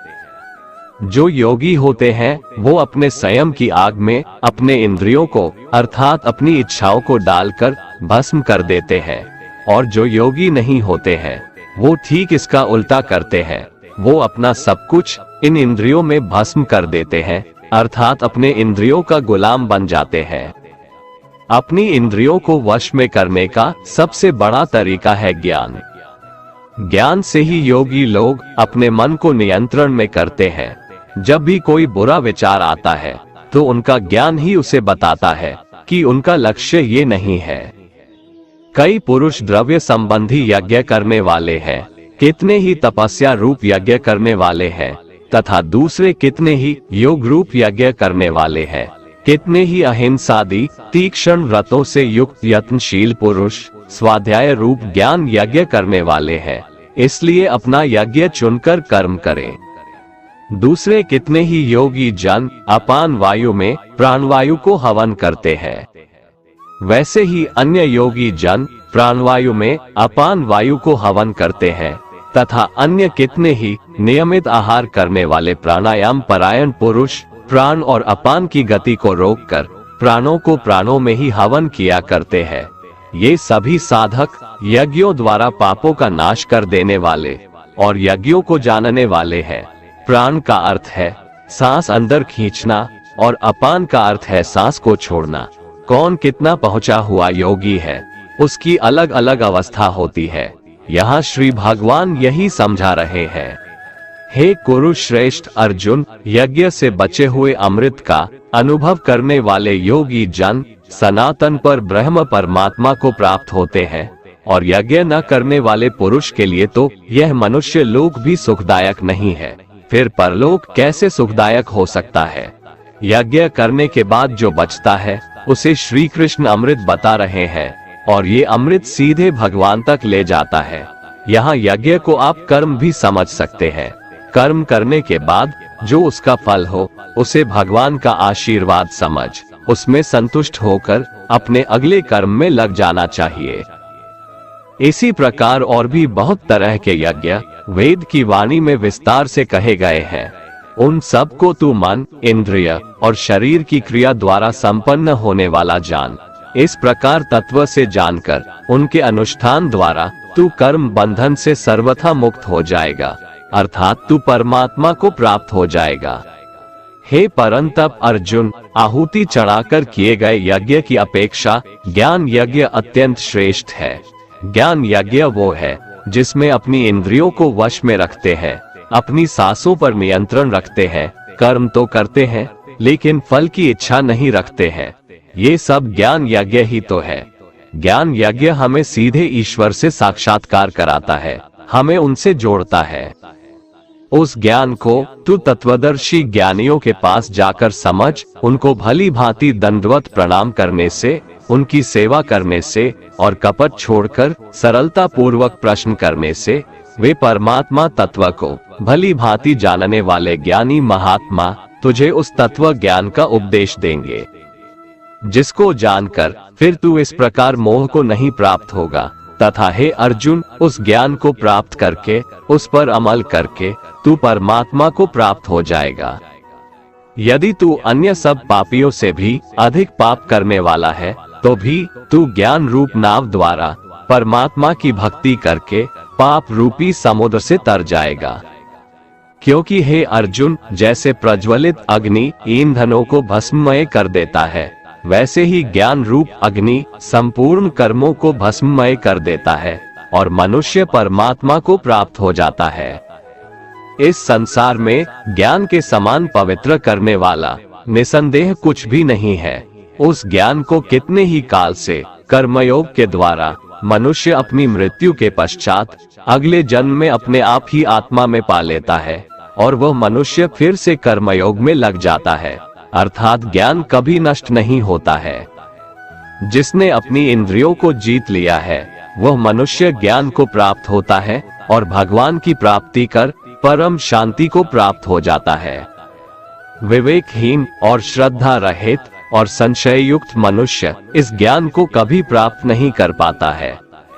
जो योगी होते हैं वो अपने संयम की आग में अपने इंद्रियों को अर्थात अपनी इच्छाओं को डालकर भस्म कर देते हैं, और जो योगी नहीं होते हैं वो ठीक इसका उल्टा करते हैं। वो अपना सब कुछ इन इंद्रियों में भस्म कर देते हैं, अर्थात अपने इंद्रियों का गुलाम बन जाते हैं। अपनी इंद्रियों को वश में करने का सबसे बड़ा तरीका है ज्ञान। ज्ञान से ही योगी लोग अपने मन को नियंत्रण में करते हैं। जब भी कोई बुरा विचार आता है तो उनका ज्ञान ही उसे बताता है कि उनका लक्ष्य ये नहीं है। कई पुरुष द्रव्य संबंधी यज्ञ करने वाले हैं, कितने ही तपस्या रूप यज्ञ करने वाले हैं, तथा दूसरे कितने ही योग रूप यज्ञ करने वाले हैं। कितने ही अहिंसादी तीक्ष्ण व्रतों से युक्त यत्नशील पुरुष स्वाध्याय रूप ज्ञान यज्ञ करने वाले हैं। इसलिए अपना यज्ञ चुनकर कर्म करें। दूसरे कितने ही योगी जन अपान वायु में प्राणवायु को हवन करते हैं। वैसे ही अन्य योगी जन प्राणवायु में अपान वायु को हवन करते हैं, तथा अन्य कितने ही नियमित आहार करने वाले प्राणायाम परायण पुरुष प्राण और अपान की गति को रोककर प्राणों को प्राणों में ही हवन किया करते हैं। ये सभी साधक यज्ञों द्वारा पापों का नाश कर देने वाले और यज्ञों को जानने वाले हैं। प्राण का अर्थ है सांस अंदर खींचना और अपान का अर्थ है सांस को छोड़ना। कौन कितना पहुंचा हुआ योगी है उसकी अलग अलग अवस्था होती है। यहाँ श्री भगवान यही समझा रहे हैं। हे कुरुश्रेष्ठ अर्जुन, यज्ञ से बचे हुए अमृत का अनुभव करने वाले योगी जन सनातन पर ब्रह्म परमात्मा को प्राप्त होते हैं, और यज्ञ न करने वाले पुरुष के लिए तो यह मनुष्य लोक भी सुखदायक नहीं है, फिर परलोक कैसे सुखदायक हो सकता है। यज्ञ करने के बाद जो बचता है उसे श्री कृष्ण अमृत बता रहे हैं, और ये अमृत सीधे भगवान तक ले जाता है। यहाँ यज्ञ को आप कर्म भी समझ सकते हैं। कर्म करने के बाद जो उसका फल हो उसे भगवान का आशीर्वाद समझ उसमें संतुष्ट होकर अपने अगले कर्म में लग जाना चाहिए। इसी प्रकार और भी बहुत तरह के यज्ञ वेद की वाणी में विस्तार से कहे गए हैं। उन सब को तू मन, इंद्रिय और शरीर की क्रिया द्वारा संपन्न होने वाला जान। इस प्रकार तत्व से जानकर उनके अनुष्ठान द्वारा तू कर्म बंधन से सर्वथा मुक्त हो जाएगा, अर्थात तू परमात्मा को प्राप्त हो जाएगा। हे परंतप अर्जुन, आहुति चढ़ाकर किए गए यज्ञ की अपेक्षा ज्ञान यज्ञ अत्यंत श्रेष्ठ है। ज्ञान यज्ञ वो है जिसमें अपनी इंद्रियों को वश में रखते हैं, अपनी सांसों पर नियंत्रण रखते हैं, कर्म तो करते हैं लेकिन फल की इच्छा नहीं रखते हैं। ये सब ज्ञान यज्ञ ही तो है। ज्ञान यज्ञ हमें सीधे ईश्वर से साक्षात्कार कराता है, हमें उनसे जोड़ता है। उस ज्ञान को तू तत्वदर्शी ज्ञानियों के पास जाकर समझ, उनको भली भांति दंडवत प्रणाम करने से, उनकी सेवा करने से और कपट छोड़कर सरलता पूर्वक प्रश्न करने से वे परमात्मा तत्व को भली भांति जानने वाले ज्ञानी महात्मा तुझे उस तत्व ज्ञान का उपदेश देंगे, जिसको जानकर फिर तू इस प्रकार मोह को नहीं प्राप्त होगा। तथा हे अर्जुन, उस ज्ञान को प्राप्त करके उस पर अमल करके तू परमात्मा को प्राप्त हो जाएगा। यदि तू अन्य सब पापियों से भी अधिक पाप करने वाला है तो भी तू ज्ञान रूप नाव द्वारा परमात्मा की भक्ति करके पाप रूपी समुद्र से तर जाएगा। क्योंकि हे अर्जुन, जैसे प्रज्वलित अग्नि ईंधनों को भस्ममय कर देता है, वैसे ही ज्ञान रूप अग्नि संपूर्ण कर्मों को भस्ममय कर देता है और मनुष्य परमात्मा को प्राप्त हो जाता है। इस संसार में ज्ञान के समान पवित्र करने वाला निसंदेह कुछ भी नहीं है। उस ज्ञान को कितने ही काल से कर्मयोग के द्वारा मनुष्य अपनी मृत्यु के पश्चात अगले जन्म में अपने आप ही आत्मा में पा लेता है और वह मनुष्य फिर से कर्मयोग में लग जाता है, अर्थात ज्ञान कभी नष्ट नहीं होता है। जिसने अपनी इंद्रियों को जीत लिया है वह मनुष्य ज्ञान को प्राप्त होता है और भगवान की प्राप्ति कर परम शांति को प्राप्त हो जाता है। विवेकहीन और श्रद्धा रहित और संशय युक्त मनुष्य इस ज्ञान को कभी प्राप्त नहीं कर पाता है।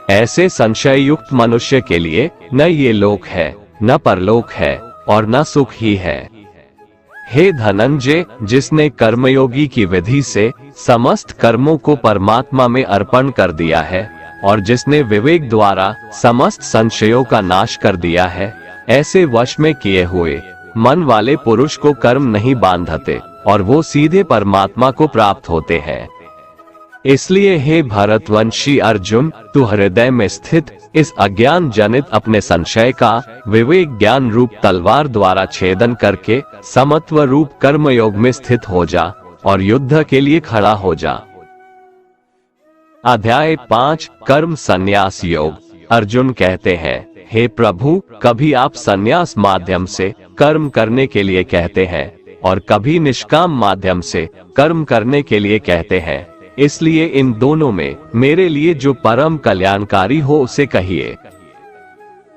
ऐसे संशय युक्त मनुष्य के लिए न ये लोक है, न परलोक है और न सुख ही है। हे धनंजय, जिसने कर्मयोगी की विधि से समस्त कर्मों को परमात्मा में अर्पण कर दिया है और जिसने विवेक द्वारा समस्त संशयों का नाश कर दिया है, ऐसे वश में किए हुए मन वाले पुरुष को कर्म नहीं बांधते और वो सीधे परमात्मा को प्राप्त होते हैं। इसलिए हे भरतवंशी अर्जुन, तू हृदय में स्थित इस अज्ञान जनित अपने संशय का विवेक ज्ञान रूप तलवार द्वारा छेदन करके समत्व रूप कर्मयोग में स्थित हो जा और युद्ध के लिए खड़ा हो जा। अध्याय 5 कर्म संन्यास योग। अर्जुन कहते हैं, हे प्रभु, कभी आप संन्यास माध्यम से कर्म करने के लिए कहते हैं और कभी निष्काम माध्यम से कर्म करने के लिए कहते हैं, इसलिए इन दोनों में मेरे लिए जो परम कल्याणकारी हो उसे कहिए।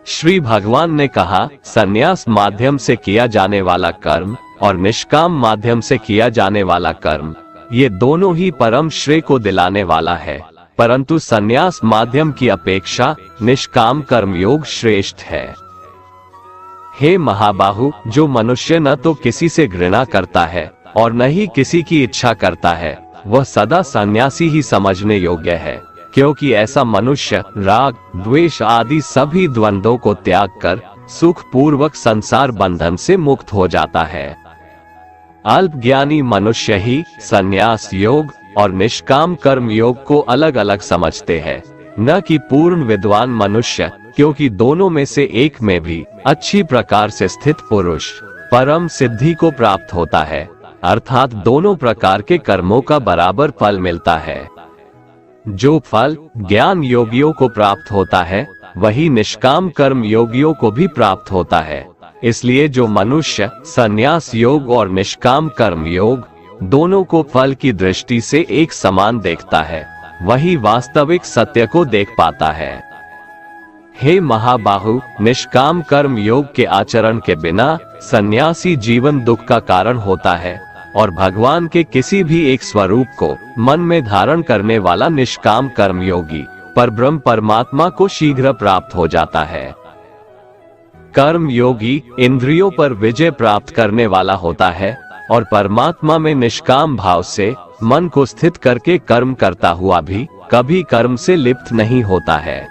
श्री भगवान ने कहा, संन्यास माध्यम से किया जाने वाला कर्म और निष्काम माध्यम से किया जाने वाला कर्म, ये दोनों ही परम श्रेय को दिलाने वाला है, परंतु संन्यास माध्यम की अपेक्षा निष्काम कर्म योग श्रेष्ठ है। हे महाबाहु, जो मनुष्य न तो किसी से घृणा करता है और न ही किसी की इच्छा करता है, वह सदा सन्यासी ही समझने योग्य है, क्योंकि ऐसा मनुष्य राग, द्वेष आदि सभी द्वंद्वों को त्याग कर सुख पूर्वक संसार बंधन से मुक्त हो जाता है। अल्प ज्ञानी मनुष्य ही संन्यास योग और निष्काम कर्म योग को अलग अलग समझते हैं, न कि पूर्ण विद्वान मनुष्य क्योंकि दोनों में से एक में भी अच्छी प्रकार से स्थित पुरुष परम सिद्धि को प्राप्त होता है, अर्थात दोनों प्रकार के कर्मों का बराबर फल मिलता है। जो फल ज्ञान योगियों को प्राप्त होता है वही निष्काम कर्म योगियों को भी प्राप्त होता है। इसलिए जो मनुष्य संन्यास योग और निष्काम कर्म योग दोनों को फल की दृष्टि से एक समान देखता है, वही वास्तविक सत्य को देख पाता है। हे महाबाहु, निष्काम कर्म योग के आचरण के बिना सन्यासी जीवन दुख का कारण होता है और भगवान के किसी भी एक स्वरूप को मन में धारण करने वाला निष्काम कर्म योगी परब्रह्म परमात्मा को शीघ्र प्राप्त हो जाता है। कर्म योगी इंद्रियों पर विजय प्राप्त करने वाला होता है और परमात्मा में निष्काम भाव से मन को स्थित करके कर्म करता हुआ भी कभी कर्म से लिप्त नहीं होता है।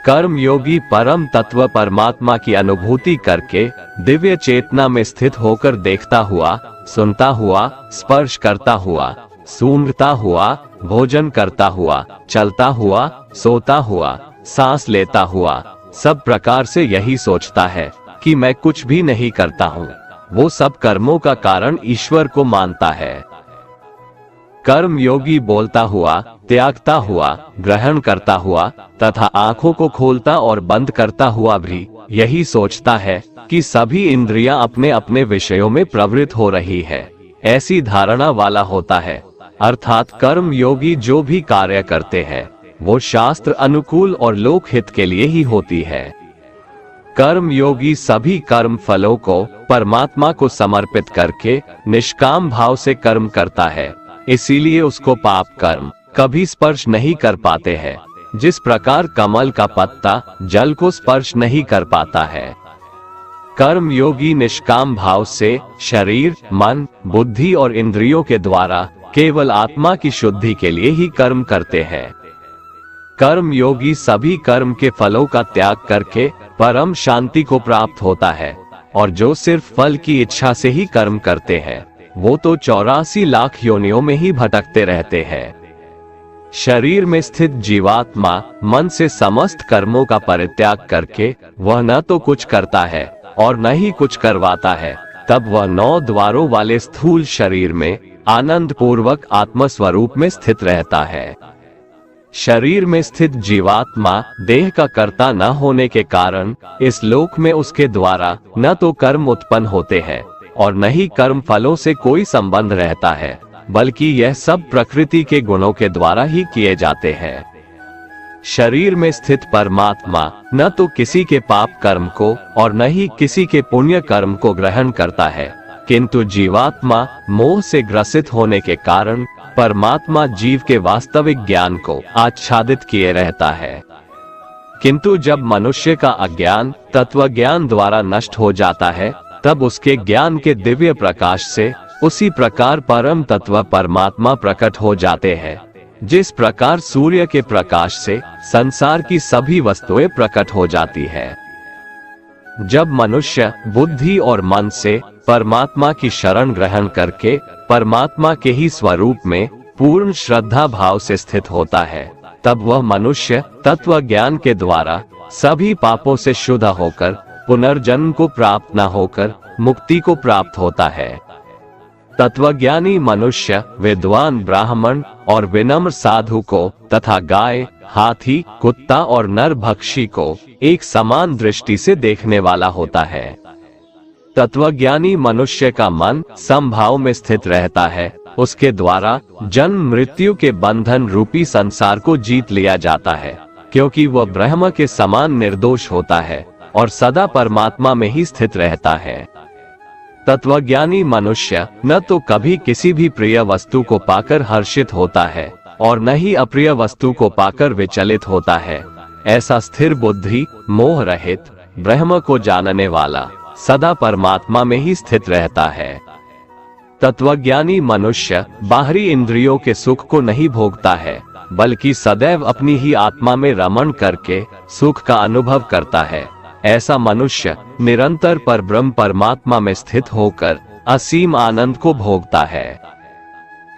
कर्म योगी परम तत्व परमात्मा की अनुभूति करके दिव्य चेतना में स्थित होकर देखता हुआ, सुनता हुआ, स्पर्श करता हुआ, सूंघता हुआ, भोजन करता हुआ, चलता हुआ, सोता हुआ, सांस लेता हुआ, सब प्रकार से यही सोचता है कि मैं कुछ भी नहीं करता हूँ। वो सब कर्मों का कारण ईश्वर को मानता है। कर्म योगी बोलता हुआ, त्यागता हुआ, ग्रहण करता हुआ तथा आंखों को खोलता और बंद करता हुआ भी यही सोचता है कि सभी इंद्रियां अपने अपने विषयों में प्रवृत्त हो रही है, ऐसी धारणा वाला होता है। अर्थात कर्म योगी जो भी कार्य करते हैं वो शास्त्र अनुकूल और लोक हित के लिए ही होती है। कर्म योगी सभी कर्म फलों को परमात्मा को समर्पित करके निष्काम भाव से कर्म करता है, इसीलिए उसको पाप कर्म कभी स्पर्श नहीं कर पाते हैं। जिस प्रकार कमल का पत्ता जल को स्पर्श नहीं कर पाता है। कर्म योगी निष्काम भाव से शरीर, मन, बुद्धि और इंद्रियों के द्वारा केवल आत्मा की शुद्धि के लिए ही कर्म करते हैं। कर्म योगी सभी कर्म के फलों का त्याग करके परम शांति को प्राप्त होता है और जो सिर्फ फल की इच्छा से ही कर्म करते हैं वो तो 84 लाख योनियों में ही भटकते रहते हैं। शरीर में स्थित जीवात्मा मन से समस्त कर्मों का परित्याग करके वह न तो कुछ करता है और न ही कुछ करवाता है, तब वह 9 द्वारों वाले स्थूल शरीर में आनंद पूर्वक आत्म स्वरूप में स्थित रहता है। शरीर में स्थित जीवात्मा देह का कर्ता न होने के कारण इस लोक में उसके द्वारा न तो कर्म उत्पन्न होते हैं और न ही कर्म फलों से कोई संबंध रहता है, बल्कि यह सब प्रकृति के गुणों के द्वारा ही किए जाते हैं। शरीर में स्थित परमात्मा न तो किसी के पाप कर्म को और न ही किसी के पुण्य कर्म को ग्रहण करता है, किंतु जीवात्मा मोह से ग्रसित होने के कारण परमात्मा जीव के वास्तविक ज्ञान को आच्छादित किए रहता है। किंतु जब मनुष्य का अज्ञान तत्व ज्ञान द्वारा नष्ट हो जाता है, तब उसके ज्ञान के दिव्य प्रकाश से उसी प्रकार परम तत्व परमात्मा प्रकट हो जाते हैं, जिस प्रकार सूर्य के प्रकाश से संसार की सभी वस्तुएं प्रकट हो जाती है। जब मनुष्य बुद्धि और मन से परमात्मा की शरण ग्रहण करके परमात्मा के ही स्वरूप में पूर्ण श्रद्धा भाव से स्थित होता है, तब वह मनुष्य तत्व ज्ञान के द्वारा सभी पापों से शुद्ध होकर पुनर्जन्म को प्राप्त न होकर मुक्ति को प्राप्त होता है। तत्वज्ञानी मनुष्य विद्वान ब्राह्मण और विनम्र साधु को तथा गाय, हाथी, कुत्ता और नरभक्षी को एक समान दृष्टि से देखने वाला होता है। तत्वज्ञानी मनुष्य का मन समभाव में स्थित रहता है, उसके द्वारा जन्म मृत्यु के बंधन रूपी संसार को जीत लिया जाता है, क्योंकि वह ब्रह्म के समान निर्दोष होता है और सदा परमात्मा में ही स्थित रहता है। तत्वज्ञानी मनुष्य न तो कभी किसी भी प्रिय वस्तु को पाकर हर्षित होता है और न ही अप्रिय वस्तु को पाकर विचलित होता है। ऐसा स्थिर बुद्धि, मोह रहित, ब्रह्म को जानने वाला सदा परमात्मा में ही स्थित रहता है। तत्वज्ञानी मनुष्य बाहरी इंद्रियों के सुख को नहीं भोगता है, बल्कि सदैव अपनी ही आत्मा में रमण करके सुख का अनुभव करता है। ऐसा मनुष्य निरंतर परब्रह्म परमात्मा में स्थित होकर असीम आनंद को भोगता है।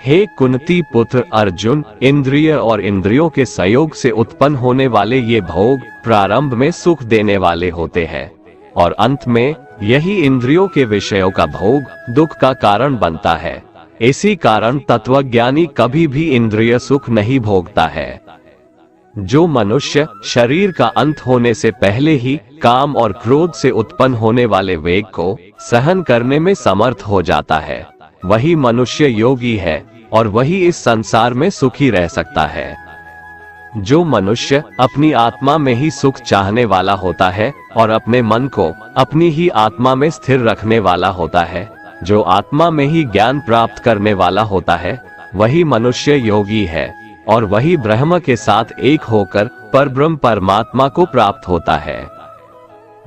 हे कुंती पुत्र अर्जुन, इंद्रिय और इंद्रियों के संयोग से उत्पन्न होने वाले ये भोग प्रारंभ में सुख देने वाले होते हैं और अंत में यही इंद्रियों के विषयों का भोग दुख का कारण बनता है। इसी कारण तत्वज्ञानी कभी भी इंद्रिय सुख नहीं भोगता है। जो मनुष्य शरीर का अंत होने से पहले ही काम और क्रोध से उत्पन्न होने वाले वेग को सहन करने में समर्थ हो जाता है, वही मनुष्य योगी है और वही इस संसार में सुखी रह सकता है। जो मनुष्य अपनी आत्मा में ही सुख चाहने वाला होता है और अपने मन को अपनी ही आत्मा में स्थिर रखने वाला होता है, जो आत्मा में ही ज्ञान प्राप्त करने वाला होता है, वही मनुष्य योगी है और वही ब्रह्म के साथ एक होकर परब्रह्म परमात्मा को प्राप्त होता है।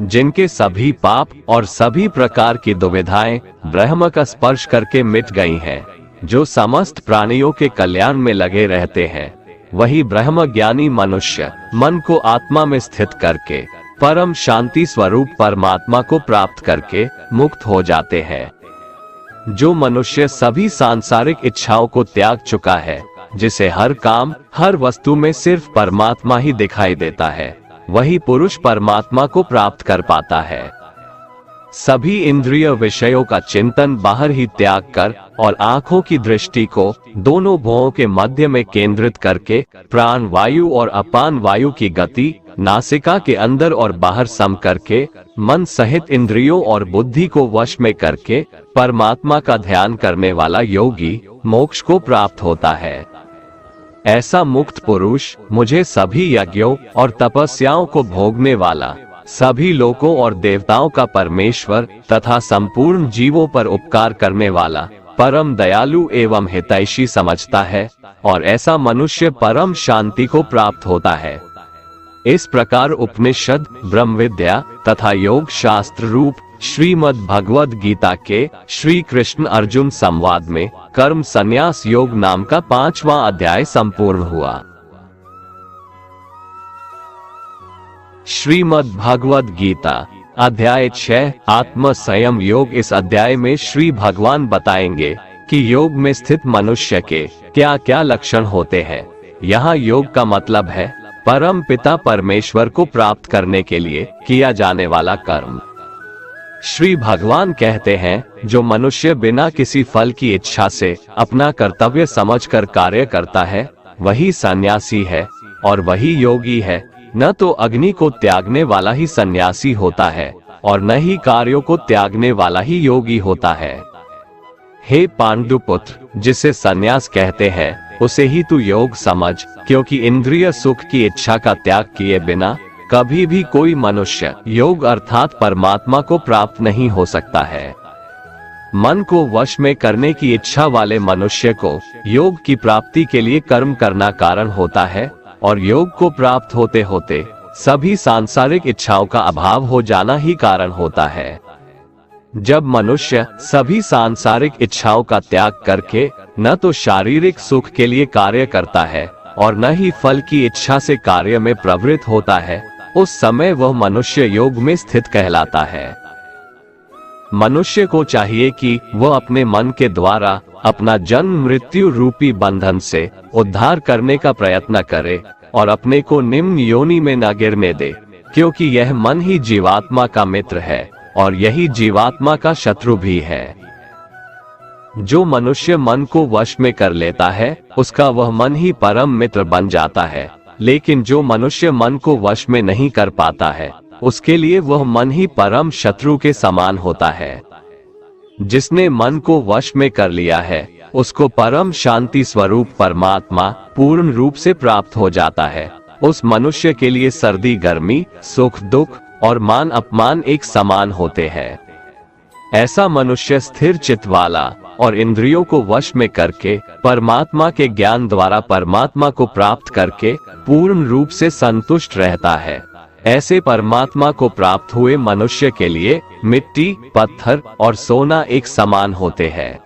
जिनके सभी पाप और सभी प्रकार की दुविधाएं ब्रह्म का स्पर्श करके मिट गई हैं, जो समस्त प्राणियों के कल्याण में लगे रहते हैं, वही ब्रह्म ज्ञानी मनुष्य मन को आत्मा में स्थित करके परम शांति स्वरूप परमात्मा को प्राप्त करके मुक्त हो जाते हैं। जो मनुष्य सभी सांसारिक इच्छाओं को त्याग चुका है, जिसे हर काम हर वस्तु में सिर्फ परमात्मा ही दिखाई देता है, वही पुरुष परमात्मा को प्राप्त कर पाता है। सभी इंद्रिय विषयों का चिंतन बाहर ही त्याग कर और आंखों की दृष्टि को दोनों भुवों के मध्य में केंद्रित करके प्राण वायु और अपान वायु की गति नासिका के अंदर और बाहर सम करके मन सहित इंद्रियों और बुद्धि को वश में करके परमात्मा का ध्यान करने वाला योगी मोक्ष को प्राप्त होता है। ऐसा मुक्त पुरुष मुझे सभी यज्ञों और तपस्याओं को भोगने वाला, सभी लोकों और देवताओं का परमेश्वर तथा संपूर्ण जीवों पर उपकार करने वाला परम दयालु एवं हितैषी समझता है और ऐसा मनुष्य परम शांति को प्राप्त होता है। इस प्रकार उपनिषद, ब्रह्म विद्या तथा योग शास्त्र रूप श्रीमद् भगवद गीता के श्री कृष्ण अर्जुन संवाद में कर्म संन्यास योग नाम का 5वां अध्याय संपूर्ण हुआ। श्रीमद् भगवद गीता अध्याय 6 आत्म संयम योग। इस अध्याय में श्री भगवान बताएंगे कि योग में स्थित मनुष्य के क्या क्या लक्षण होते हैं। यहाँ योग का मतलब है परम पिता परमेश्वर को प्राप्त करने के लिए किया जाने वाला कर्म। श्री भगवान कहते हैं, जो मनुष्य बिना किसी फल की इच्छा से अपना कर्तव्य समझकर कार्य करता है, वही सन्यासी है और वही योगी है। न तो अग्नि को त्यागने वाला ही सन्यासी होता है और न ही कार्यों को त्यागने वाला ही योगी होता है। हे पांडुपुत्र, जिसे सन्यास कहते हैं उसे ही तू योग समझ, क्योंकि इंद्रिय सुख की इच्छा का त्याग किए बिना कभी भी कोई मनुष्य योग अर्थात परमात्मा को प्राप्त नहीं हो सकता है। मन को वश में करने की इच्छा वाले मनुष्य को योग की प्राप्ति के लिए कर्म करना कारण होता है और योग को प्राप्त होते होते सभी सांसारिक इच्छाओं का अभाव हो जाना ही कारण होता है। जब मनुष्य सभी सांसारिक इच्छाओं का त्याग करके न तो शारीरिक सुख के लिए कार्य करता है और न ही फल की इच्छा से कार्य में प्रवृत्त होता है, उस समय वह मनुष्य योग में स्थित कहलाता है। मनुष्य को चाहिए कि वह अपने मन के द्वारा अपना जन्म मृत्यु रूपी बंधन से उद्धार करने का प्रयत्न करे और अपने को निम्न योनि में न गिरने दे, क्योंकि यह मन ही जीवात्मा का मित्र है और यही जीवात्मा का शत्रु भी है। जो मनुष्य मन को वश में कर लेता है, उसका वह मन ही परम मित्र बन जाता है, लेकिन जो मनुष्य मन को वश में नहीं कर पाता है, उसके लिए वह मन ही परम शत्रु के समान होता है। जिसने मन को वश में कर लिया है, उसको परम शांति स्वरूप परमात्मा पूर्ण रूप से प्राप्त हो जाता है। उस मनुष्य के लिए सर्दी गर्मी, सुख दुख और मान अपमान एक समान होते हैं। ऐसा मनुष्य स्थिर चित्त वाला और इंद्रियों को वश में करके परमात्मा के ज्ञान द्वारा परमात्मा को प्राप्त करके पूर्ण रूप से संतुष्ट रहता है। ऐसे परमात्मा को प्राप्त हुए मनुष्य के लिए मिट्टी, पत्थर और सोना एक समान होते हैं।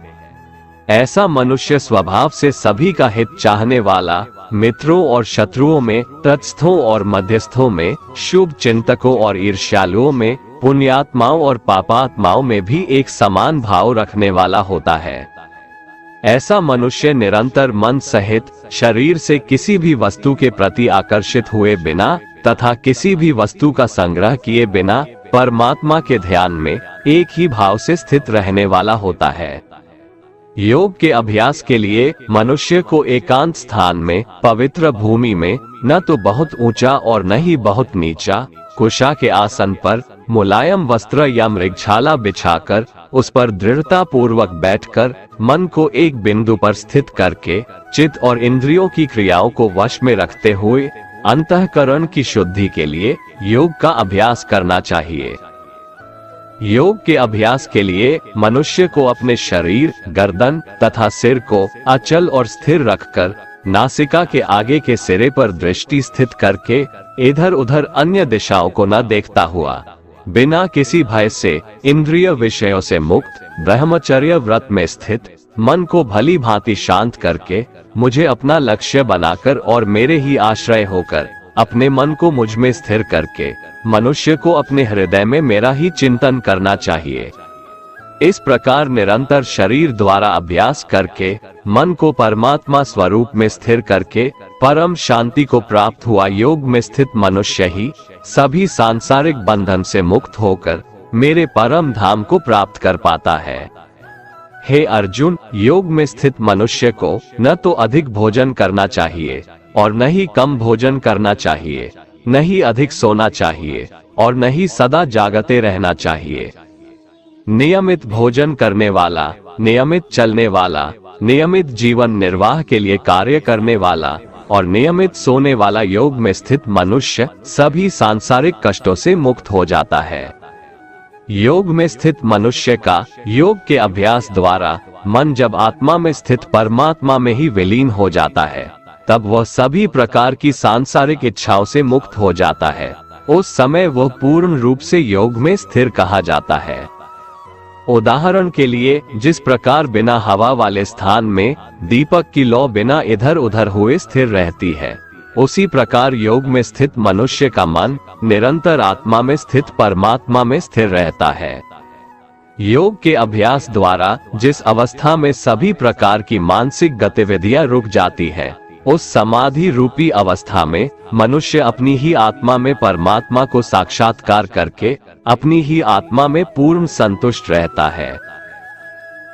ऐसा मनुष्य स्वभाव से सभी का हित चाहने वाला, मित्रों और शत्रुओं में, तटस्थों और मध्यस्थों में, शुभ चिंतकों और ईर्ष्यालुओं में, पुण्यात्माओं और पापात्माओं में भी एक समान भाव रखने वाला होता है। ऐसा मनुष्य निरंतर मन सहित शरीर से किसी भी वस्तु के प्रति आकर्षित हुए बिना तथा किसी भी वस्तु का संग्रह किए बिना परमात्मा के ध्यान में एक ही भाव से स्थित रहने वाला होता है। योग के अभ्यास के लिए मनुष्य को एकांत स्थान में, पवित्र भूमि में, न तो बहुत ऊंचा और न ही बहुत नीचा, कुशा के आसन पर मुलायम वस्त्र या मृगशाला बिछाकर उस पर दृढ़ता पूर्वक बैठकर मन को एक बिंदु पर स्थित करके चित्त और इंद्रियों की क्रियाओं को वश में रखते हुए अंतःकरण की शुद्धि के लिए योग का अभ्यास करना चाहिए। योग के अभ्यास के लिए मनुष्य को अपने शरीर, गर्दन तथा सिर को अचल और स्थिर रखकर नासिका के आगे के सिरे पर दृष्टि स्थित करके इधर उधर अन्य दिशाओं को न देखता हुआ बिना किसी भय से इंद्रिय विषयों से मुक्त ब्रह्मचर्य व्रत में स्थित मन को भली भांति शांत करके मुझे अपना लक्ष्य बनाकर और मेरे ही आश्रय होकर अपने मन को मुझ में स्थिर करके मनुष्य को अपने हृदय में मेरा ही चिंतन करना चाहिए। इस प्रकार निरंतर शरीर द्वारा अभ्यास करके मन को परमात्मा स्वरूप में स्थिर करके परम शांति को प्राप्त हुआ योग में स्थित मनुष्य ही सभी सांसारिक बंधन से मुक्त होकर मेरे परम धाम को प्राप्त कर पाता है। हे अर्जुन, योग में स्थित मनुष्य को न तो अधिक भोजन करना चाहिए और न ही कम भोजन करना चाहिए, न ही अधिक सोना चाहिए और न ही सदा जागते रहना चाहिए। नियमित भोजन करने वाला, नियमित चलने वाला, नियमित जीवन निर्वाह के लिए कार्य करने वाला और नियमित सोने वाला योग में स्थित मनुष्य सभी सांसारिक कष्टों से मुक्त हो जाता है। योग में स्थित मनुष्य का योग के अभ्यास द्वारा मन जब आत्मा में स्थित परमात्मा में ही विलीन हो जाता है, तब वह सभी प्रकार की सांसारिक इच्छाओं से मुक्त हो जाता है। उस समय वह पूर्ण रूप से योग में स्थिर कहा जाता है। उदाहरण के लिए, जिस प्रकार बिना हवा वाले स्थान में दीपक की लौ बिना इधर उधर हुए स्थिर रहती है, उसी प्रकार योग में स्थित मनुष्य का मन निरंतर आत्मा में स्थित परमात्मा में स्थिर रहता है। योग के अभ्यास द्वारा जिस अवस्था में सभी प्रकार की मानसिक गतिविधियां रुक जाती है, उस समाधि रूपी अवस्था में मनुष्य अपनी ही आत्मा में परमात्मा को साक्षात्कार करके अपनी ही आत्मा में पूर्ण संतुष्ट रहता है।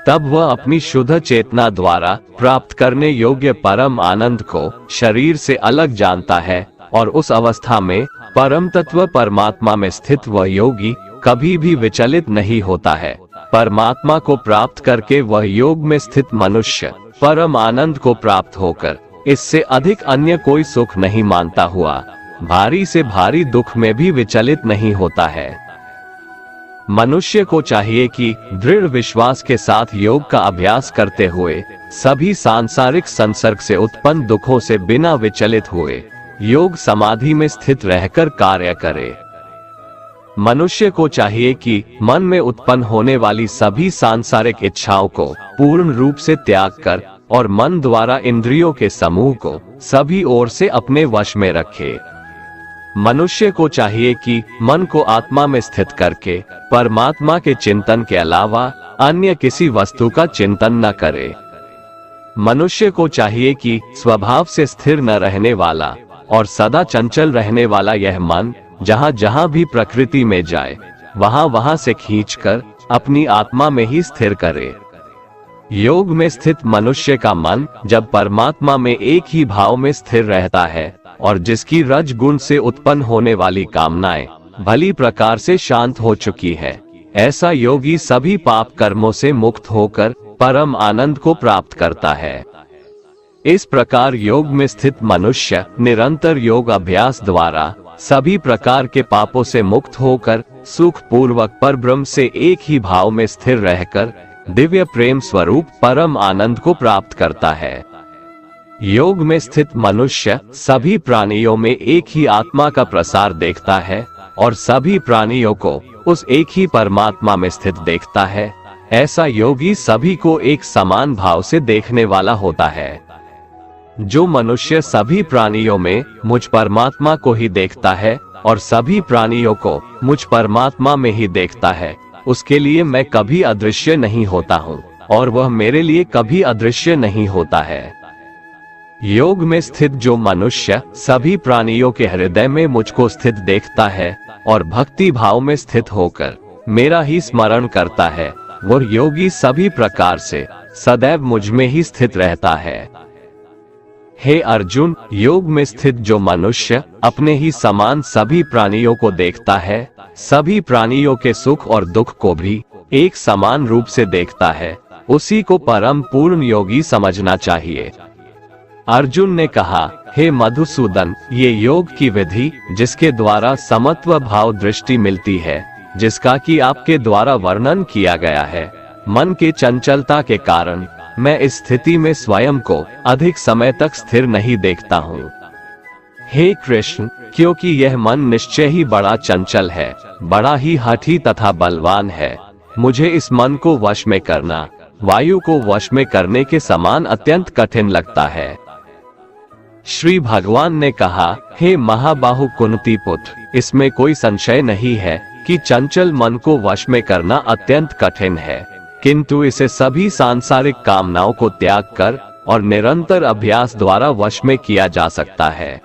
तब वह अपनी शुद्ध चेतना द्वारा प्राप्त करने योग्य परम आनंद को शरीर से अलग जानता है और उस अवस्था में परम तत्व परमात्मा में स्थित वह योगी कभी भी विचलित नहीं होता है। परमात्मा को प्राप्त करके वह योग में स्थित मनुष्य परम आनंद को प्राप्त होकर इससे अधिक अन्य कोई सुख नहीं मानता हुआ भारी से भारी दुख में भी विचलित नहीं होता है। मनुष्य को चाहिए कि दृढ़ विश्वास के साथ योग का अभ्यास करते हुए सभी सांसारिक संसर्ग से उत्पन्न दुखों से बिना विचलित हुए योग समाधि में स्थित रहकर कार्य करे। मनुष्य को चाहिए कि मन में उत्पन्न होने वाली सभी सांसारिक इच्छाओं को पूर्ण रूप से त्याग कर और मन द्वारा इंद्रियों के समूह को सभी ओर से अपने वश में रखे। मनुष्य को चाहिए कि मन को आत्मा में स्थित करके परमात्मा के चिंतन के अलावा अन्य किसी वस्तु का चिंतन न करे। मनुष्य को चाहिए कि स्वभाव से स्थिर न रहने वाला और सदा चंचल रहने वाला यह मन जहाँ जहाँ भी प्रकृति में जाए वहाँ वहाँ से खींचकर अपनी आत्मा में ही स्थिर करे। योग में स्थित मनुष्य का मन जब परमात्मा में एक ही भाव में स्थिर रहता है और जिसकी रज गुण से उत्पन्न होने वाली कामनाएं भली प्रकार से शांत हो चुकी है, ऐसा योगी सभी पाप कर्मों से मुक्त होकर परम आनंद को प्राप्त करता है। इस प्रकार योग में स्थित मनुष्य निरंतर योग अभ्यास द्वारा सभी प्रकार के पापों से मुक्त होकर सुख पूर्वक परब्रह्म से एक ही भाव में स्थिर रहकर दिव्य प्रेम स्वरूप परम आनंद को प्राप्त करता है। योग में स्थित मनुष्य सभी प्राणियों में एक ही आत्मा का प्रसार देखता है और सभी प्राणियों को उस एक ही परमात्मा में स्थित देखता है। ऐसा योगी सभी को एक समान भाव से देखने वाला होता है। जो मनुष्य सभी प्राणियों में मुझ परमात्मा को ही देखता है और सभी प्राणियों को मुझ परमात्मा में ही देखता है, उसके लिए मैं कभी अदृश्य नहीं होता हूँ। और वह मेरे लिए कभी अदृश्य नहीं होता है। योग में स्थित जो मनुष्य सभी प्राणियों के हृदय में मुझको स्थित देखता है और भक्ति भाव में स्थित होकर मेरा ही स्मरण करता है, वह योगी सभी प्रकार से सदैव मुझ में ही स्थित रहता है। हे अर्जुन, योग में स्थित जो मनुष्य अपने ही समान सभी प्राणियों को देखता है, सभी प्राणियों के सुख और दुख को भी एक समान रूप से देखता है, उसी को परम पूर्ण योगी समझना चाहिए। अर्जुन ने कहा, हे मधुसूदन, ये योग की विधि जिसके द्वारा समत्व भाव दृष्टि मिलती है, जिसका कि आपके द्वारा वर्णन किया गया है, मन के चंचलता के कारण मैं इस स्थिति में स्वयं को अधिक समय तक स्थिर नहीं देखता हूँ। हे कृष्ण, क्योंकि यह मन निश्चय ही बड़ा चंचल है, बड़ा ही हठी तथा बलवान है, मुझे इस मन को वश में करना वायु को वश में करने के समान अत्यंत कठिन लगता है। श्री भगवान ने कहा, हे महाबाहु कुंती पुत्र, इसमें कोई संशय नहीं है कि चंचल मन को वश में करना अत्यंत कठिन है, किंतु इसे सभी सांसारिक कामनाओं को त्याग कर और निरंतर अभ्यास द्वारा वश में किया जा सकता है।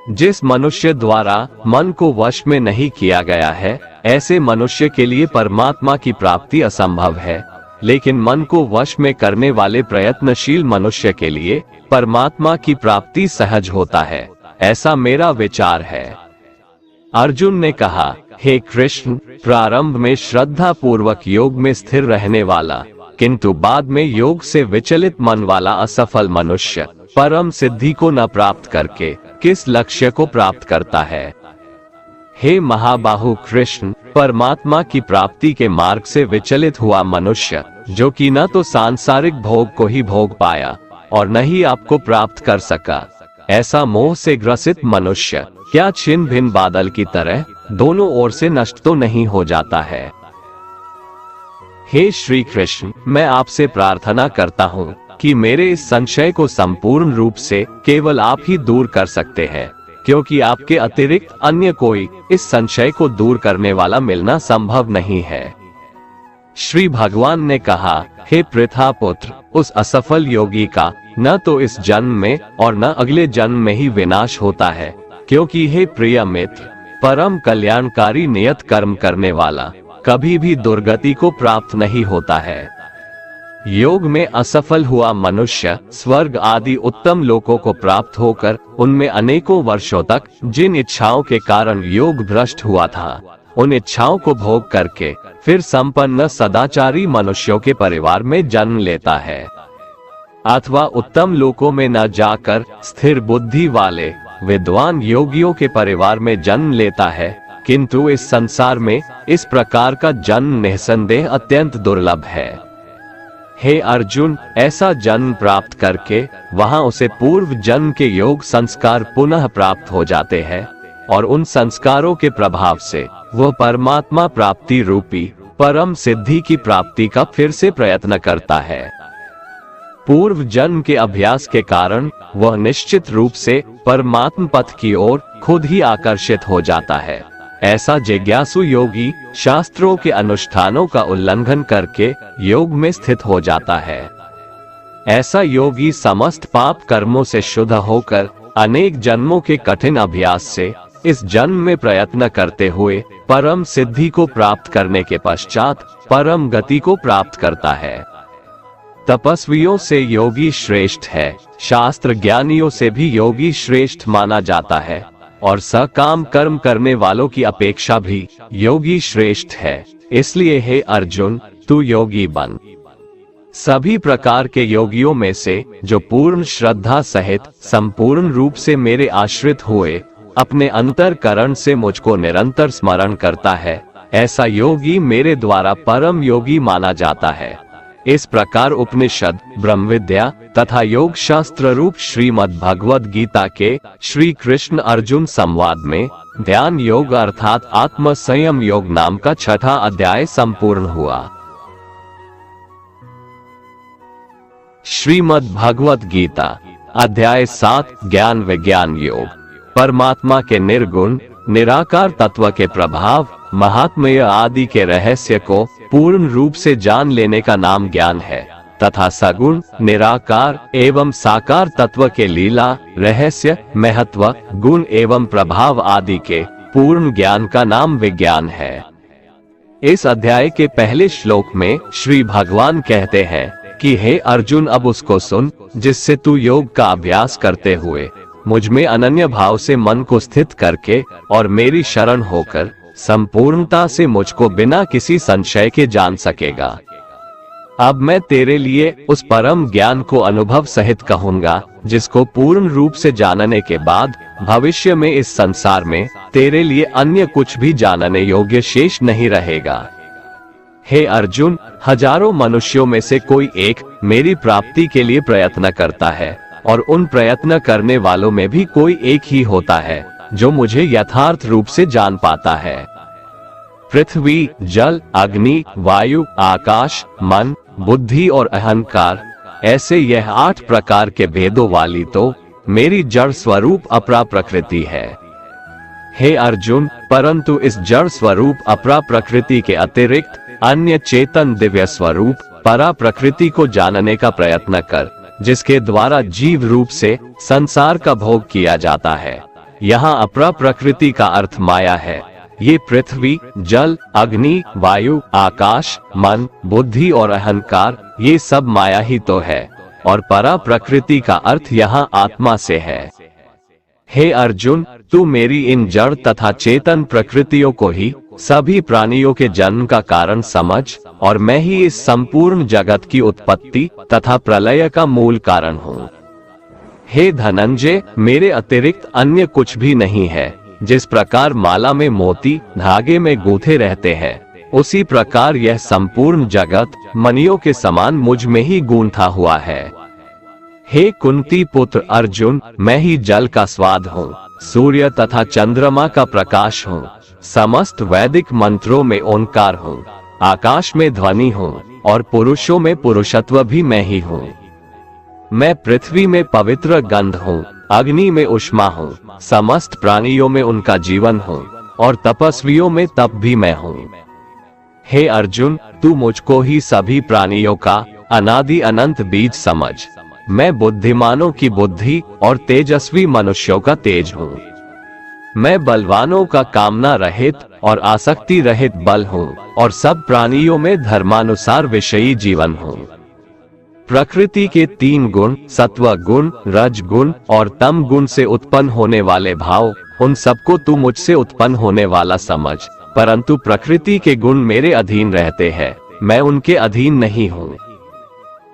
जिस मनुष्य द्वारा मन को वश में नहीं किया गया है, ऐसे मनुष्य के लिए परमात्मा की प्राप्ति असंभव है, लेकिन मन को वश में करने वाले प्रयत्नशील मनुष्य के लिए परमात्मा की प्राप्ति सहज होता है, ऐसा मेरा विचार है। अर्जुन ने कहा, हे कृष्ण, प्रारंभ में श्रद्धा पूर्वक योग में स्थिर रहने वाला किंतु बाद में योग से विचलित मन वाला असफल मनुष्य परम सिद्धि को न प्राप्त करके किस लक्ष्य को प्राप्त करता है? हे महाबाहु कृष्ण, परमात्मा की प्राप्ति के मार्ग से विचलित हुआ मनुष्य, जो कि न तो सांसारिक भोग को ही भोग पाया और न ही आपको प्राप्त कर सका, ऐसा मोह से ग्रसित मनुष्य क्या छिन्न भिन्न बादल की तरह दोनों ओर से नष्ट तो नहीं हो जाता है? हे श्री कृष्ण, मैं आपसे प्रार्थना करता हूँ कि मेरे इस संशय को संपूर्ण रूप से केवल आप ही दूर कर सकते हैं, क्योंकि आपके अतिरिक्त अन्य कोई इस संशय को दूर करने वाला मिलना संभव नहीं है। श्री भगवान ने कहा, हे पृथा पुत्र, उस असफल योगी का न तो इस जन्म में और न अगले जन्म में ही विनाश होता है, क्योंकि हे प्रिय मित्र, परम कल्याणकारी नियत कर्म करने वाला कभी भी दुर्गति को प्राप्त नहीं होता है। योग में असफल हुआ मनुष्य स्वर्ग आदि उत्तम लोकों को प्राप्त होकर उनमें अनेकों वर्षों तक जिन इच्छाओं के कारण योग भ्रष्ट हुआ था, उन इच्छाओं को भोग करके फिर संपन्न सदाचारी मनुष्यों के परिवार में जन्म लेता है, अथवा उत्तम लोकों में न जाकर स्थिर बुद्धि वाले विद्वान योगियों के परिवार में जन्म लेता है, किंतु इस संसार में इस प्रकार का जन्म निसंदेह अत्यंत दुर्लभ है। हे अर्जुन, ऐसा जन्म प्राप्त करके वहां उसे पूर्व जन्म के योग संस्कार पुनः प्राप्त हो जाते हैं और उन संस्कारों के प्रभाव से वह परमात्मा प्राप्ति रूपी परम सिद्धि की प्राप्ति का फिर से प्रयत्न करता है। पूर्व जन्म के अभ्यास के कारण वह निश्चित रूप से परमात्म पथ की ओर खुद ही आकर्षित हो जाता है। ऐसा जिज्ञासु योगी शास्त्रों के अनुष्ठानों का उल्लंघन करके योग में स्थित हो जाता है। ऐसा योगी समस्त पाप कर्मों से शुद्ध होकर अनेक जन्मों के कठिन अभ्यास से इस जन्म में प्रयत्न करते हुए परम सिद्धि को प्राप्त करने के पश्चात परम गति को प्राप्त करता है। तपस्वियों से योगी श्रेष्ठ है, शास्त्र ज्ञानियों से भी योगी श्रेष्ठ माना जाता है और सकाम कर्म करने वालों की अपेक्षा भी योगी श्रेष्ठ है। इसलिए हे अर्जुन, तू योगी बन। सभी प्रकार के योगियों में से जो पूर्ण श्रद्धा सहित संपूर्ण रूप से मेरे आश्रित हुए अपने अंतरकरण से मुझको निरंतर स्मरण करता है, ऐसा योगी मेरे द्वारा परम योगी माना जाता है। इस प्रकार उपनिषद, ब्रह्म विद्या तथा योग शास्त्र रूप श्रीमद् भगवद गीता के श्री कृष्ण अर्जुन संवाद में ध्यान योग अर्थात आत्म संयम योग नाम का 6वां अध्याय संपूर्ण हुआ। श्रीमद् भगवद गीता अध्याय 7 ज्ञान विज्ञान योग। परमात्मा के निर्गुण निराकार तत्व के प्रभाव, महात्म्य आदि के रहस्य को पूर्ण रूप से जान लेने का नाम ज्ञान है, तथा सगुण, निराकार एवं साकार तत्व के लीला, रहस्य, महत्व, गुण एवं प्रभाव आदि के पूर्ण ज्ञान का नाम विज्ञान है। इस अध्याय के पहले श्लोक में श्री भगवान कहते हैं कि हे अर्जुन, अब उसको सुन जिससे तू योग का अभ्यास करते हुए मुझ में अनन्य भाव से मन को स्थित करके और मेरी शरण होकर संपूर्णता से मुझको बिना किसी संशय के जान सकेगा। अब मैं तेरे लिए उस परम ज्ञान को अनुभव सहित कहूंगा जिसको पूर्ण रूप से जानने के बाद भविष्य में इस संसार में तेरे लिए अन्य कुछ भी जानने योग्य शेष नहीं रहेगा। हे अर्जुन, हजारों मनुष्यों में से कोई एक मेरी प्राप्ति के लिए प्रयत्न करता है और उन प्रयत्न करने वालों में भी कोई एक ही होता है जो मुझे यथार्थ रूप से जान पाता है। पृथ्वी, जल, अग्नि, वायु, आकाश, मन, बुद्धि और अहंकार, ऐसे यह 8 प्रकार के भेदों वाली तो मेरी जड़ स्वरूप अपरा प्रकृति है। हे अर्जुन, परंतु इस जड़ स्वरूप अपरा प्रकृति के अतिरिक्त अन्य चेतन दिव्य स्वरूप परा प्रकृति को जानने का प्रयत्न कर, जिसके द्वारा जीव रूप से संसार का भोग किया जाता है। यहाँ अपरा प्रकृति का अर्थ माया है। ये पृथ्वी, जल, अग्नि, वायु, आकाश, मन, बुद्धि और अहंकार, ये सब माया ही तो है, और परा प्रकृति का अर्थ यहाँ आत्मा से है। हे अर्जुन, तू मेरी इन जड़ तथा चेतन प्रकृतियों को ही सभी प्राणियों के जन्म का कारण समझ, और मैं ही इस संपूर्ण जगत की उत्पत्ति तथा प्रलय का मूल कारण हूँ। हे धनंजय, मेरे अतिरिक्त अन्य कुछ भी नहीं है। जिस प्रकार माला में मोती धागे में गूंथे रहते हैं, उसी प्रकार यह संपूर्ण जगत मणियों के समान मुझ में ही गूंथा हुआ है। हे कुंती पुत्र अर्जुन, मैं ही जल का स्वाद हूँ, सूर्य तथा चंद्रमा का प्रकाश हूँ, समस्त वैदिक मंत्रों में ओंकार हूँ, आकाश में ध्वनि हूँ और पुरुषों में पुरुषत्व भी मैं ही हूँ। मैं पृथ्वी में पवित्र गंध हूँ, अग्नि में उष्मा हूँ, समस्त प्राणियों में उनका जीवन हूँ और तपस्वियों में तप भी मैं हूँ। हे अर्जुन, तू मुझको ही सभी प्राणियों का अनादि अनंत बीज समझ। मैं बुद्धिमानों की बुद्धि और तेजस्वी मनुष्यों का तेज हूँ। मैं बलवानों का कामना रहित और आसक्ति रहित बल हूँ और सब प्राणियों में धर्मानुसार विषयी जीवन हूँ। प्रकृति के 3 गुण, सत्व गुण, रज गुण और तम गुण से उत्पन्न होने वाले भाव, उन सबको तू मुझसे उत्पन्न होने वाला समझ, परंतु प्रकृति के गुण मेरे अधीन रहते हैं, मैं उनके अधीन नहीं हूँ।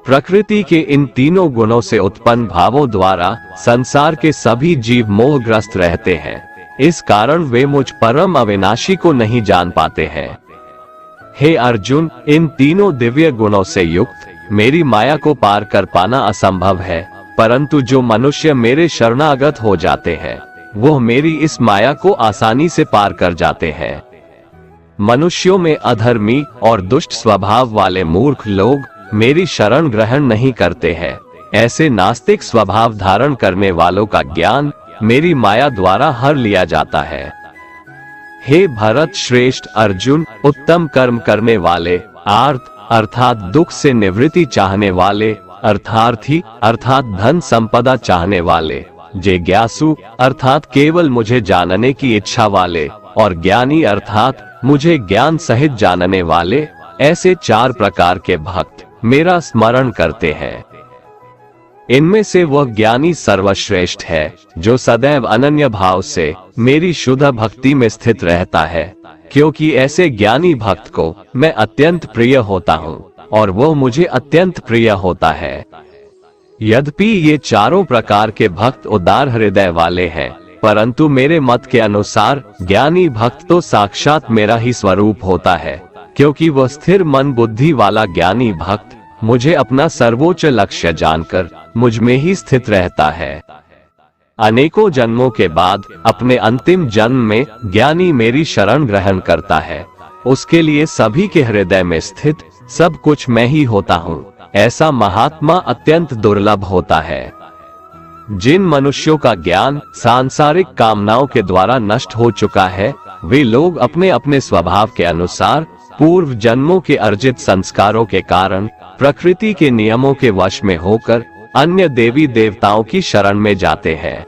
प्रकृति के इन तीनों गुणों से उत्पन्न भावों द्वारा संसार के सभी जीव मोहग्रस्त रहते हैं, इस कारण वे मुझ परम अविनाशी को नहीं जान पाते हैं। हे अर्जुन, इन तीनों दिव्य गुणों से युक्त मेरी माया को पार कर पाना असंभव है, परंतु जो मनुष्य मेरे शरणागत हो जाते हैं, वो मेरी इस माया को आसानी से पार कर जाते हैं। मनुष्यों में अधर्मी और दुष्ट स्वभाव वाले मूर्ख लोग मेरी शरण ग्रहण नहीं करते हैं। ऐसे नास्तिक स्वभाव धारण करने वालों का ज्ञान मेरी माया द्वारा हर लिया जाता है। हे भरत श्रेष्ठ अर्जुन, उत्तम कर्म करने वाले, आर्त अर्थात दुख से निवृत्ति चाहने वाले, अर्थार्थी अर्थात धन संपदा चाहने वाले, जिज्ञासु अर्थात केवल मुझे जानने की इच्छा वाले, और ज्ञानी अर्थात मुझे ज्ञान सहित जानने वाले, ऐसे 4 प्रकार के भक्त मेरा स्मरण करते हैं। इनमें से वह ज्ञानी सर्वश्रेष्ठ है जो सदैव अनन्य भाव से मेरी शुद्ध भक्ति में स्थित रहता है, क्योंकि ऐसे ज्ञानी भक्त को मैं अत्यंत प्रिय होता हूँ और वो मुझे अत्यंत प्रिय होता है। यद्यपि ये चारों प्रकार के भक्त उदार हृदय वाले हैं, परंतु मेरे मत के अनुसार ज्ञानी भक्त तो साक्षात मेरा ही स्वरूप होता है, क्योंकि वह स्थिर मन बुद्धि वाला ज्ञानी भक्त मुझे अपना सर्वोच्च लक्ष्य जानकर मुझ में ही स्थित रहता है। अनेकों जन्मों के बाद अपने अंतिम जन्म में ज्ञानी मेरी शरण ग्रहण करता है। उसके लिए सभी के हृदय में स्थित सब कुछ मैं ही होता हूँ। ऐसा महात्मा अत्यंत दुर्लभ होता है। जिन मनुष्यों का ज्ञान सांसारिक कामनाओं के द्वारा नष्ट हो चुका है, वे लोग अपने अपने स्वभाव के अनुसार पूर्व जन्मों के अर्जित संस्कारों के कारण प्रकृति के नियमों के वश में होकर अन्य देवी देवताओं की शरण में जाते हैं।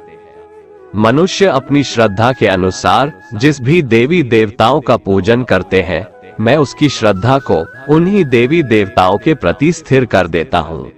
मनुष्य अपनी श्रद्धा के अनुसार जिस भी देवी देवताओं का पूजन करते हैं, मैं उसकी श्रद्धा को उन्हीं देवी देवताओं के प्रति स्थिर कर देता हूँ।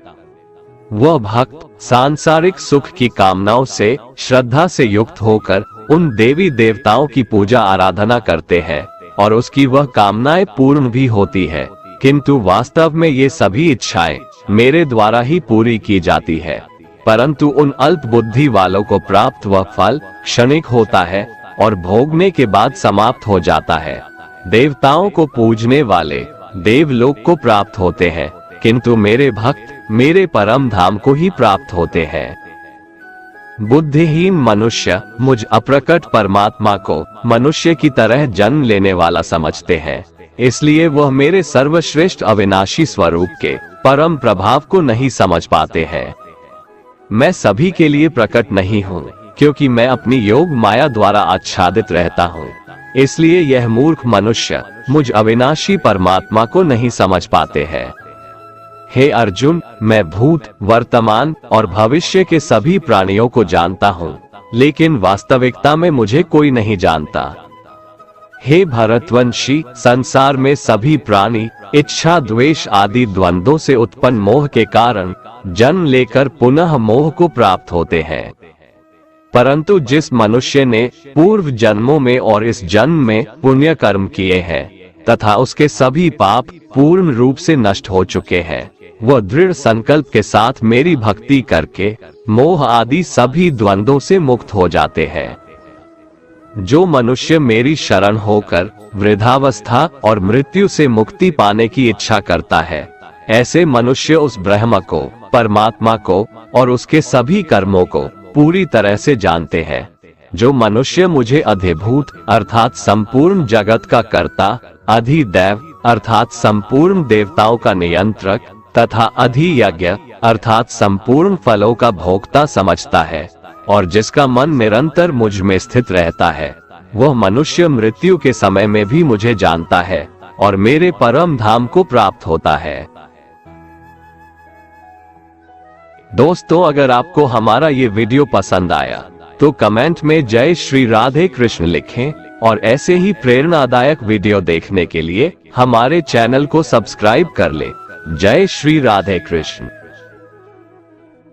वह भक्त सांसारिक सुख की कामनाओं से श्रद्धा से युक्त होकर उन देवी देवताओं की पूजा आराधना करते हैं और उसकी वह कामनाएं पूर्ण भी होती है, किंतु वास्तव में ये सभी इच्छाएं मेरे द्वारा ही पूरी की जाती है। परंतु उन अल्प बुद्धि वालों को प्राप्त वह फल क्षणिक होता है और भोगने के बाद समाप्त हो जाता है। देवताओं को पूजने वाले देवलोक को प्राप्त होते हैं, किंतु मेरे भक्त मेरे परम धाम को ही प्राप्त होते हैं। बुद्धिहीन मनुष्य मुझ अप्रकट परमात्मा को मनुष्य की तरह जन्म लेने वाला समझते हैं, इसलिए वह मेरे सर्वश्रेष्ठ अविनाशी स्वरूप के परम प्रभाव को नहीं समझ पाते हैं। मैं सभी के लिए प्रकट नहीं हूँ, क्योंकि मैं अपनी योग माया द्वारा आच्छादित रहता हूँ। इसलिए यह मूर्ख मनुष्य मुझ अविनाशी परमात्मा को नहीं समझ पाते हैं। हे अर्जुन, मैं भूत, वर्तमान और भविष्य के सभी प्राणियों को जानता हूँ, लेकिन वास्तविकता में मुझे कोई नहीं जानता। हे भरतवंशी, संसार में सभी प्राणी इच्छा, द्वेष आदि द्वंद्वों से उत्पन्न मोह के कारण जन्म लेकर पुनः मोह को प्राप्त होते हैं। परंतु जिस मनुष्य ने पूर्व जन्मों में और इस जन्म में पुण्य कर्म किए हैं तथा उसके सभी पाप पूर्ण रूप से नष्ट हो चुके हैं, वह दृढ़ संकल्प के साथ मेरी भक्ति करके मोह आदि सभी द्वंद्वों से मुक्त हो जाते हैं। जो मनुष्य मेरी शरण होकर वृद्धावस्था और मृत्यु से मुक्ति पाने की इच्छा करता है, ऐसे मनुष्य उस ब्रह्म को, परमात्मा को और उसके सभी कर्मों को पूरी तरह से जानते हैं। जो मनुष्य मुझे अधिभूत अर्थात संपूर्ण जगत का कर्ता, अधिदैव अर्थात संपूर्ण देवताओं का नियंत्रक तथा अधियज्ञ अर्थात संपूर्ण फलों का भोक्ता समझता है और जिसका मन निरंतर मुझ में स्थित रहता है, वह मनुष्य मृत्यु के समय में भी मुझे जानता है और मेरे परम धाम को प्राप्त होता है। दोस्तों, अगर आपको हमारा ये वीडियो पसंद आया तो कमेंट में जय श्री राधे कृष्ण लिखें और ऐसे ही प्रेरणादायक वीडियो देखने के लिए हमारे चैनल को सब्सक्राइब कर ले। जय श्री राधे कृष्ण।